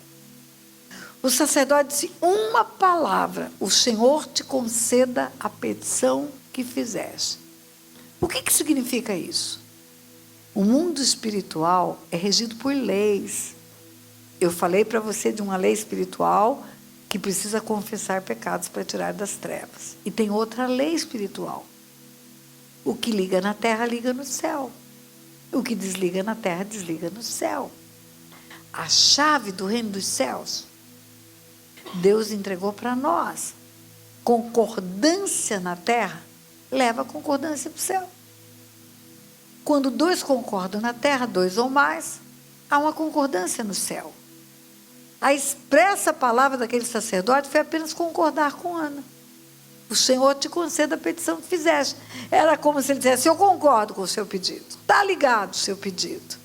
[SPEAKER 2] O sacerdote disse uma palavra: o Senhor te conceda a petição que fizeste. O que significa isso? O mundo espiritual é regido por leis. Eu falei para você de uma lei espiritual que precisa confessar pecados para tirar das trevas. E tem outra lei espiritual. O que liga na terra, liga no céu. O que desliga na terra, desliga no céu. A chave do reino dos céus, Deus entregou para nós. Concordância na terra, leva a concordância para o céu. Quando dois concordam na terra, dois ou mais, há uma concordância no céu. A expressa palavra daquele sacerdote foi apenas concordar com Ana. O Senhor te conceda a petição que fizeste. Era como se ele dissesse: eu concordo com o seu pedido. Está ligado o seu pedido.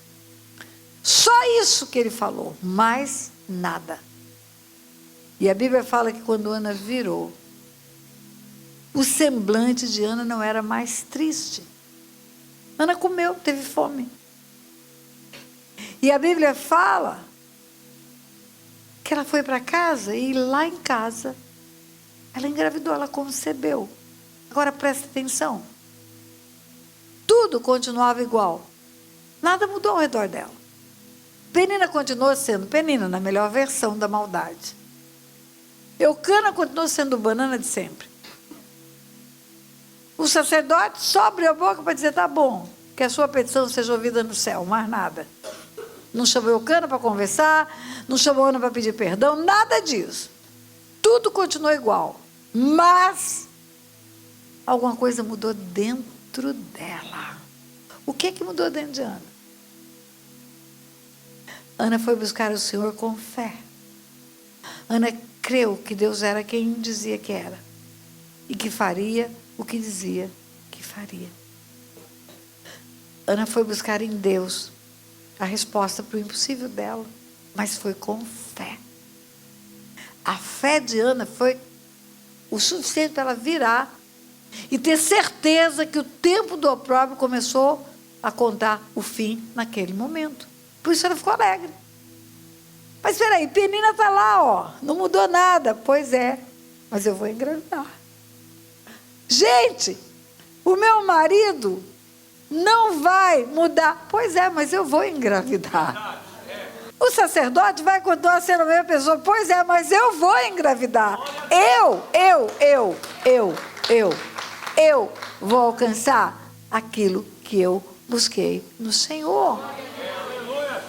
[SPEAKER 2] Só isso que ele falou, mais nada. E a Bíblia fala que quando Ana virou, o semblante de Ana não era mais triste. Ana comeu, teve fome. E a Bíblia fala que ela foi para casa e lá em casa ela engravidou, ela concebeu. Agora presta atenção. Tudo continuava igual. Nada mudou ao redor dela. Penina continuou sendo Penina, na melhor versão da maldade. Eucana continuou sendo Banana de sempre. O sacerdote só abriu a boca para dizer: tá bom, que a sua petição seja ouvida no céu, mais nada. Não chamou Eucana para conversar, não chamou Ana para pedir perdão, nada disso. Tudo continuou igual, mas alguma coisa mudou dentro dela. O que é que mudou dentro de Ana? Ana foi buscar o Senhor com fé. Ana creu que Deus era quem dizia que era e que faria o que dizia que faria. Ana foi buscar em Deus a resposta para o impossível dela, mas foi com fé. A fé de Ana foi o suficiente para ela virar e ter certeza que o tempo do opróbrio começou a contar o fim naquele momento. Por isso ela ficou alegre. Mas espera aí, Penina está lá, ó, não mudou nada. Pois é, mas eu vou engravidar. Gente, o meu marido não vai mudar. Pois é, mas eu vou engravidar. O sacerdote vai continuar sendo a mesma pessoa. Pois é, mas eu vou engravidar. Eu vou alcançar aquilo que eu busquei no Senhor.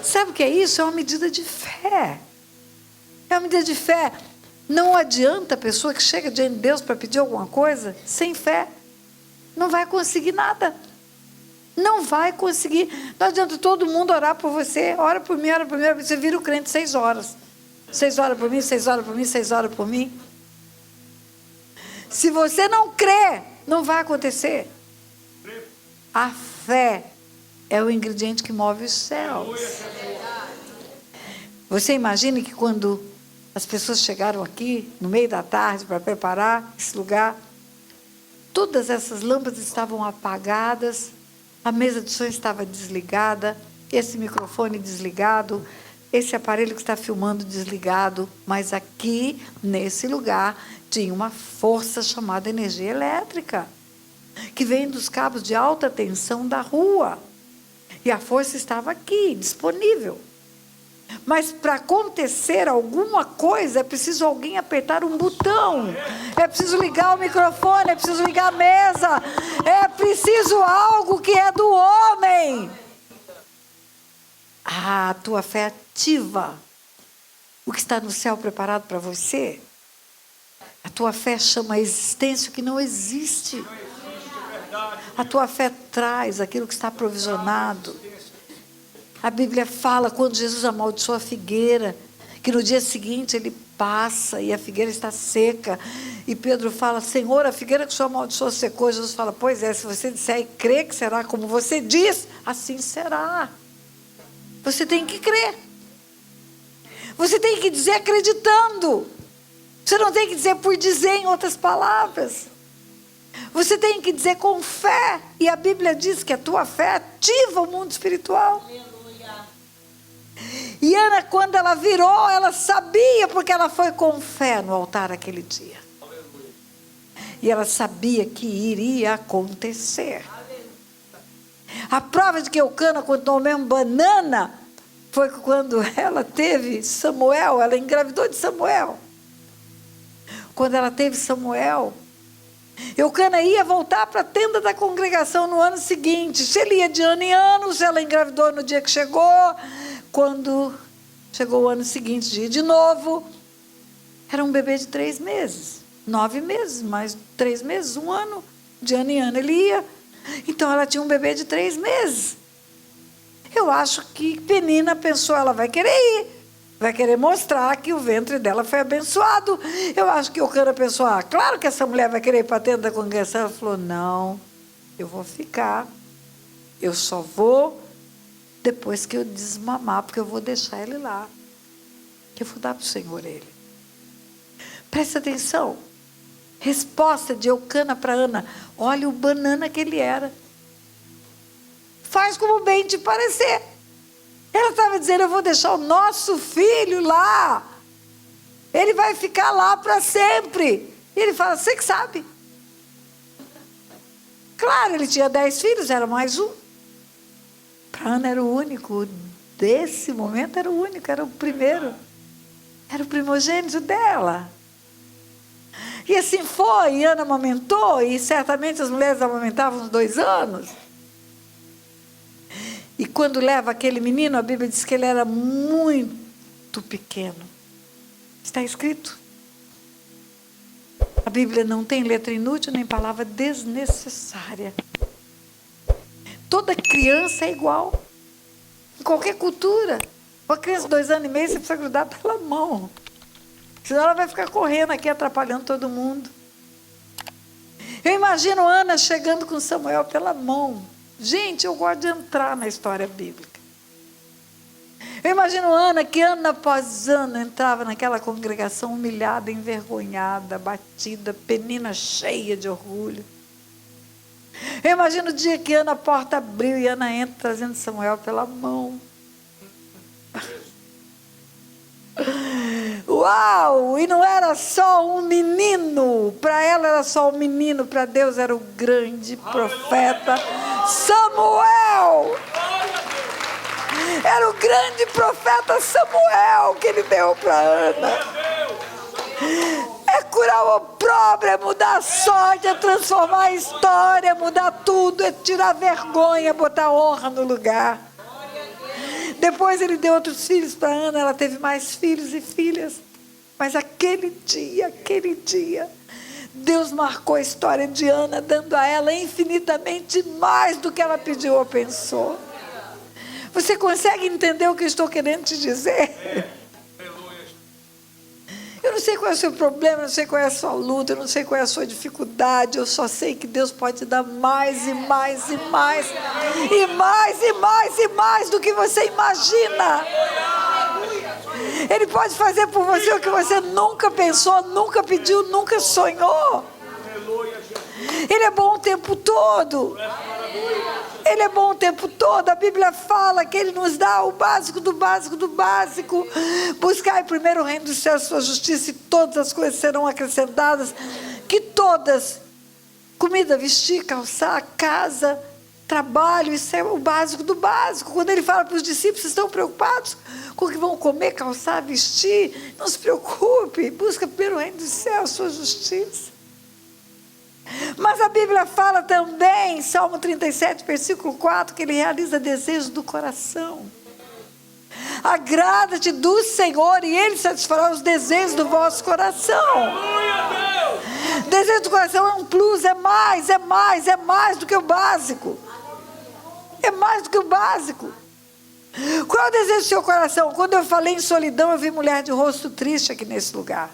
[SPEAKER 2] Sabe o que é isso? É uma medida de fé. É uma medida de fé. Não adianta a pessoa que chega diante de Deus para pedir alguma coisa sem fé. Não vai conseguir nada. Não vai conseguir. Não adianta todo mundo orar por você. Ora por mim, você vira o crente 6 horas. 6 horas por mim, 6 horas por mim, 6 horas por mim. Se você não crê, não vai acontecer. A fé é o ingrediente que move os céus. Você imagina que quando as pessoas chegaram aqui, no meio da tarde, para preparar esse lugar, todas essas lâmpadas estavam apagadas, a mesa de som estava desligada, esse microfone desligado, esse aparelho que está filmando desligado, mas aqui, nesse lugar, tinha uma força chamada energia elétrica, que vem dos cabos de alta tensão da rua. E a força estava aqui, disponível. Mas para acontecer alguma coisa, é preciso alguém apertar um botão. É preciso ligar o microfone, é preciso ligar a mesa. É preciso algo que é do homem. A tua fé ativa o que está no céu preparado para você. A tua fé chama a existência o que não existe. A tua fé traz aquilo que está provisionado. A Bíblia fala, quando Jesus amaldiçoou a figueira, que no dia seguinte ele passa e a figueira está seca. E Pedro fala, Senhor, a figueira que o Senhor amaldiçoou secou. E Jesus fala, pois é, se você disser e crer que será como você diz, assim será. Você tem que crer. Você tem que dizer acreditando. Você não tem que dizer por dizer, em outras palavras. Você tem que dizer com fé. E a Bíblia diz que a tua fé ativa o mundo espiritual. E Ana, quando ela virou, ela sabia, porque ela foi com fé no altar aquele dia. E ela sabia que iria acontecer. A prova de que Eucana continuou mesmo banana foi quando ela teve Samuel, ela engravidou de Samuel. Quando ela teve Samuel, Eucana ia voltar para a tenda da congregação no ano seguinte. Se ele ia de ano em ano, se ela engravidou no dia que chegou, quando chegou o ano seguinte, de ir de novo, era um bebê de 3 meses, 9 meses, mais 3 meses, 1 ano, de ano em ano ele ia. Então ela tinha um bebê de 3 meses. Eu acho que Penina pensou, ela vai querer ir, vai querer mostrar que o ventre dela foi abençoado. Eu acho que Eucana pensou, claro que essa mulher vai querer ir para a tenda da congregação. Ela falou, não, eu vou ficar, eu só vou depois que eu desmamar, porque eu vou deixar ele lá, que eu vou dar para o Senhor ele. Presta atenção, resposta de Eucana para Ana, olha o banana que ele era. Faz como bem te parecer. Ela estava dizendo, eu vou deixar o nosso filho lá. Ele vai ficar lá para sempre. E ele fala, você que sabe. Claro, ele tinha 10 filhos, era mais um. Para Ana era o único. Desse momento era o único, era o primeiro. Era o primogênito dela. E assim foi, e Ana amamentou, e certamente as mulheres amamentavam uns 2 anos. E quando leva aquele menino, a Bíblia diz que ele era muito pequeno. Está escrito. A Bíblia não tem letra inútil, nem palavra desnecessária. Toda criança é igual. Em qualquer cultura. Uma criança de 2 anos e meio, você precisa grudar pela mão. Senão ela vai ficar correndo aqui, atrapalhando todo mundo. Eu imagino Ana chegando com Samuel pela mão. Gente, eu gosto de entrar na história bíblica. Eu imagino Ana, que ano após ano entrava naquela congregação humilhada, envergonhada, batida, penina cheia de orgulho. Eu imagino o dia que Ana, a porta abriu e Ana entra trazendo Samuel pela mão. Uau! E não era só um menino, para ela era só um menino, para Deus era o grande profeta Samuel. Era o grande profeta Samuel que ele deu para Ana. É curar o opróbrio, é mudar a sorte, é transformar a história, é mudar tudo, é tirar a vergonha, é botar honra no lugar. Depois ele deu outros filhos para Ana, ela teve mais filhos e filhas. Mas aquele dia, Deus marcou a história de Ana, dando a ela infinitamente mais do que ela pediu ou pensou. Você consegue entender o que eu estou querendo te dizer? Eu não sei qual é o seu problema, eu não sei qual é a sua luta, eu não sei qual é a sua dificuldade, eu só sei que Deus pode dar mais e mais e mais, e mais e mais e mais do que você imagina. Ele pode fazer por você o que você nunca pensou, nunca pediu, nunca sonhou. Ele é bom o tempo todo. Ele é bom o tempo todo. A Bíblia fala que Ele nos dá o básico do básico do básico. Buscai primeiro o reino dos céus, sua justiça, e todas as coisas serão acrescentadas. Que todas, comida, vestir, calçar, casa, trabalho, isso é o básico do básico. Quando Ele fala para os discípulos, estão preocupados com o que vão comer, calçar, vestir? Não se preocupe, busca primeiro o reino dos céus, sua justiça. Mas a Bíblia fala também, Salmo 37, versículo 4, que Ele realiza desejos do coração. Agrada-te do Senhor e Ele satisfará os desejos do vosso coração. Desejo do coração é um plus, é mais do que o básico. É mais do que o básico. Qual é o desejo do seu coração? Quando eu falei em solidão, eu vi mulher de rosto triste aqui nesse lugar.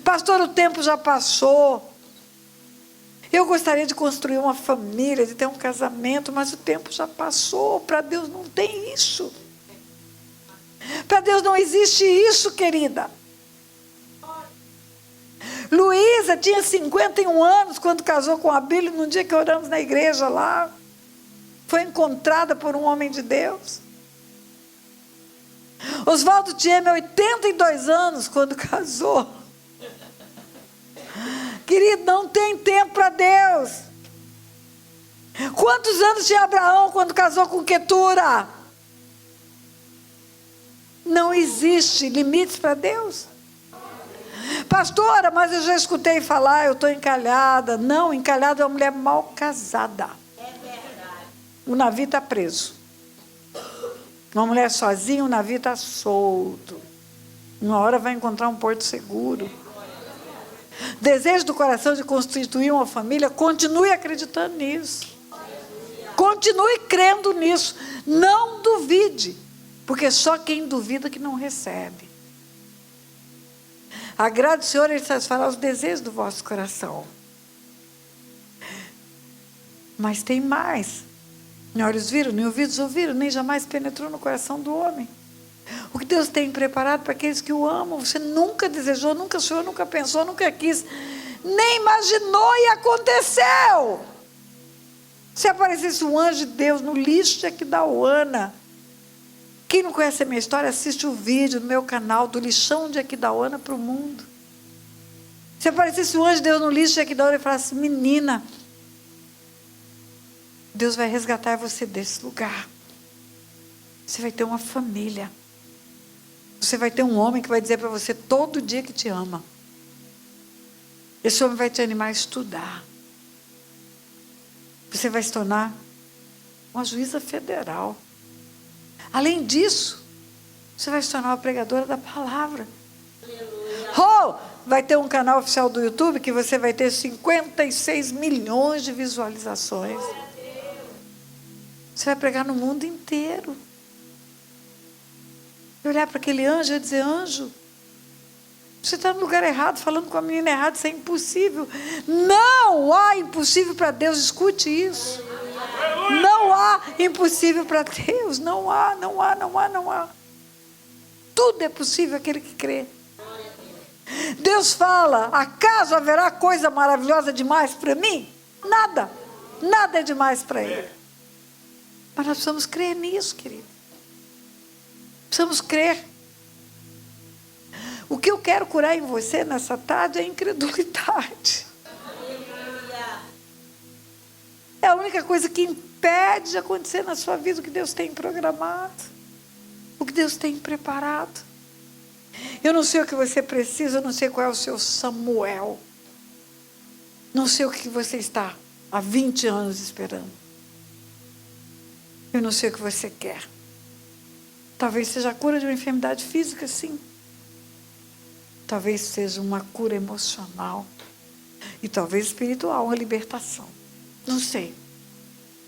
[SPEAKER 2] Pastor, o tempo já passou. Eu gostaria de construir uma família, de ter um casamento, mas o tempo já passou. Para Deus não tem isso. Para Deus não existe isso, querida. Luísa tinha 51 anos quando casou com Abílio, num dia que oramos na igreja lá. Foi encontrada por um homem de Deus. Oswaldo tinha 82 anos quando casou. Querido, não tem tempo para Deus. Quantos anos tinha Abraão quando casou com Quetura? Não existe limites para Deus. Pastora, mas eu já escutei falar, eu estou encalhada. Não, encalhada é uma mulher mal casada. O navio está preso. Uma mulher sozinha, o navio está solto. Uma hora vai encontrar um porto seguro. Desejo do coração de constituir uma família, continue acreditando nisso. Continue crendo nisso. Não duvide, porque só quem duvida que não recebe. Agrade o Senhor, Ele satisfará os desejos do vosso coração. Mas tem mais. Nem olhos viram, nem ouvidos ouviram, nem jamais penetrou no coração do homem. O que Deus tem preparado para aqueles que o amam, você nunca desejou, nunca sonhou, nunca pensou, nunca quis, nem imaginou e aconteceu. Se aparecesse um anjo de Deus no lixo de Aquidauana, quem não conhece a minha história, assiste o vídeo no meu canal do lixão de Aquidauana para o mundo. Se aparecesse um anjo de Deus no lixo de Aquidauana e falasse, menina, Deus vai resgatar você desse lugar. Você vai ter uma família. Você vai ter um homem que vai dizer para você todo dia que te ama. Esse homem vai te animar a estudar. Você vai se tornar uma juíza federal. Além disso, você vai se tornar uma pregadora da palavra. Oh, vai ter um canal oficial do YouTube que você vai ter 56 milhões de visualizações. Você vai pregar no mundo inteiro. E olhar para aquele anjo e dizer, anjo, você está no lugar errado, falando com a menina errada, isso é impossível. Não há impossível para Deus, escute isso. Não há impossível para Deus, não há. Tudo é possível aquele que crê. Deus fala: acaso haverá coisa maravilhosa demais para mim? Nada. Nada é demais para Ele. Mas nós precisamos crer nisso, querido. Precisamos crer. O que eu quero curar em você nessa tarde é a incredulidade. É a única coisa que impede de acontecer na sua vida o que Deus tem programado, o que Deus tem preparado. Eu não sei o que você precisa, eu não sei qual é o seu Samuel. Não sei o que você está há 20 anos esperando. Eu não sei o que você quer. Talvez seja a cura de uma enfermidade física, sim. Talvez seja uma cura emocional. E talvez espiritual, uma libertação. Não sei.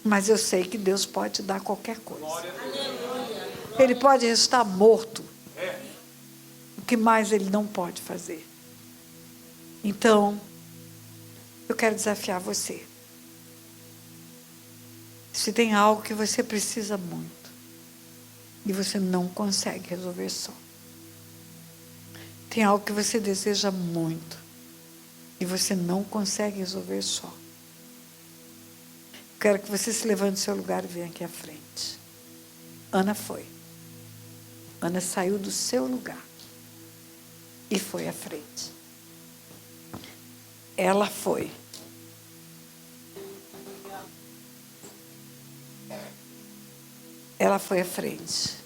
[SPEAKER 2] Mas eu sei que Deus pode dar qualquer coisa. Ele pode estar morto. O que mais Ele não pode fazer? Então, eu quero desafiar você. Se tem algo que você precisa muito e você não consegue resolver só. Tem algo que você deseja muito e você não consegue resolver só. Quero que você se levante do seu lugar e venha aqui à frente. Ana foi. Ana saiu do seu lugar e foi à frente. Ela foi. Ela foi à frente.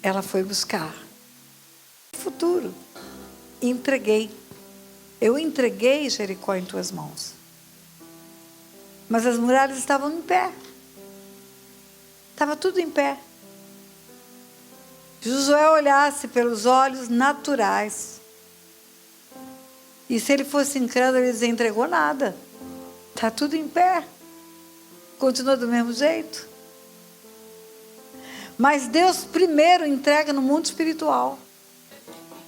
[SPEAKER 2] Ela foi buscar o futuro. Entreguei. Eu entreguei Jericó em tuas mãos. Mas as muralhas estavam em pé. Estava tudo em pé. Josué olhasse pelos olhos naturais. E se ele fosse incrédulo, ele dizia: entregou nada. Está tudo em pé. Continua do mesmo jeito. Mas Deus primeiro entrega no mundo espiritual.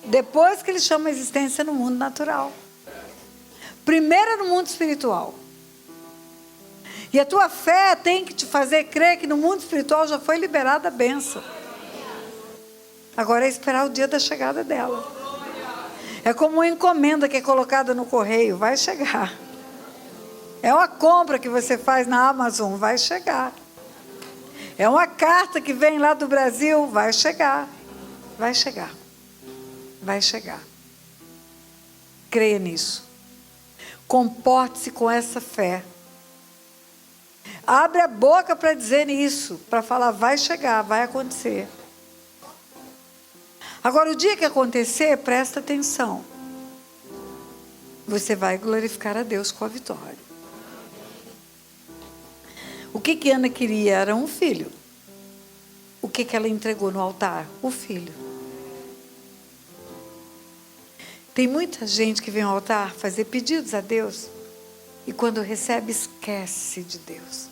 [SPEAKER 2] Depois que Ele chama a existência no mundo natural. Primeiro é no mundo espiritual. E a tua fé tem que te fazer crer que no mundo espiritual já foi liberada a bênção. Agora é esperar o dia da chegada dela. É como uma encomenda que é colocada no correio. Vai chegar. É uma compra que você faz na Amazon. Vai chegar. É uma carta que vem lá do Brasil. Vai chegar. Vai chegar. Vai chegar. Creia nisso. Comporte-se com essa fé. Abre a boca para dizer isso. Para falar: vai chegar, vai acontecer. Agora, o dia que acontecer, presta atenção. Você vai glorificar a Deus com a vitória. O que Ana queria era um filho. O que ela entregou no altar? O filho. Tem muita gente que vem ao altar fazer pedidos a Deus e quando recebe, esquece de Deus.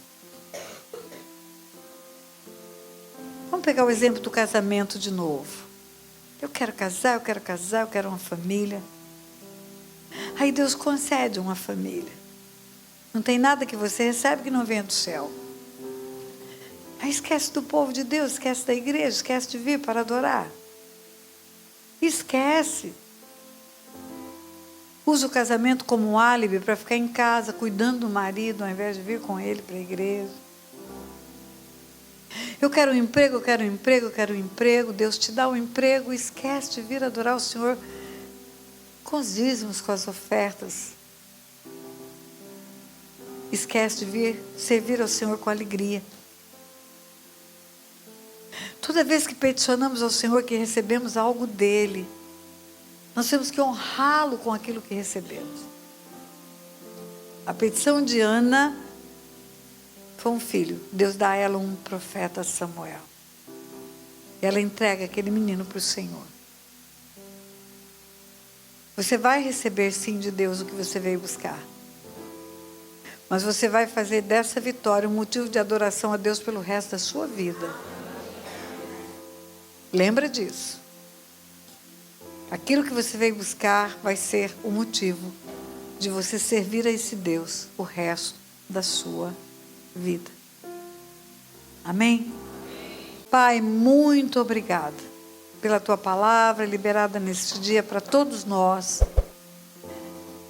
[SPEAKER 2] Vamos pegar o exemplo do casamento de novo. Eu quero casar, eu quero casar, eu quero uma família. Aí Deus concede uma família. Não tem nada que você recebe que não venha do céu. Aí esquece do povo de Deus, esquece da igreja, esquece de vir para adorar. Esquece. Usa o casamento como um álibi para ficar em casa, cuidando do marido, ao invés de vir com ele para a igreja. Eu quero um emprego, eu quero um emprego, eu quero um emprego. Deus te dá um emprego, esquece de vir adorar o Senhor com os dízimos, com as ofertas. Esquece de vir servir ao Senhor com alegria. Toda vez que peticionamos ao Senhor que recebemos algo dEle, nós temos que honrá-lo com aquilo que recebemos. A petição de Ana foi um filho. Deus dá a ela um profeta, Samuel. Ela entrega aquele menino para o Senhor. Você vai receber sim de Deus o que você veio buscar. Mas você vai fazer dessa vitória um motivo de adoração a Deus pelo resto da sua vida. Lembra disso. Aquilo que você veio buscar vai ser o motivo de você servir a esse Deus o resto da sua vida. Amém? Pai, muito obrigada pela tua palavra liberada neste dia para todos nós.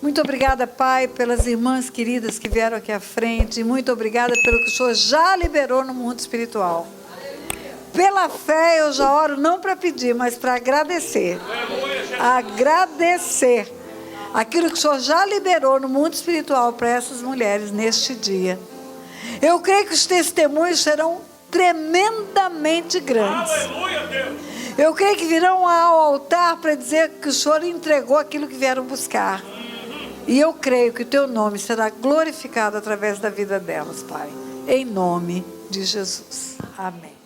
[SPEAKER 2] Muito obrigada, Pai, pelas irmãs queridas que vieram aqui à frente. Muito obrigada pelo que o Senhor já liberou no mundo espiritual. Pela fé eu já oro não para pedir, mas para agradecer. Agradecer aquilo que o Senhor já liberou no mundo espiritual para essas mulheres neste dia. Eu creio que os testemunhos serão tremendamente grandes. Eu creio que virão ao altar para dizer que o Senhor entregou aquilo que vieram buscar. E eu creio que o teu nome será glorificado através da vida delas, Pai. Em nome de Jesus. Amém.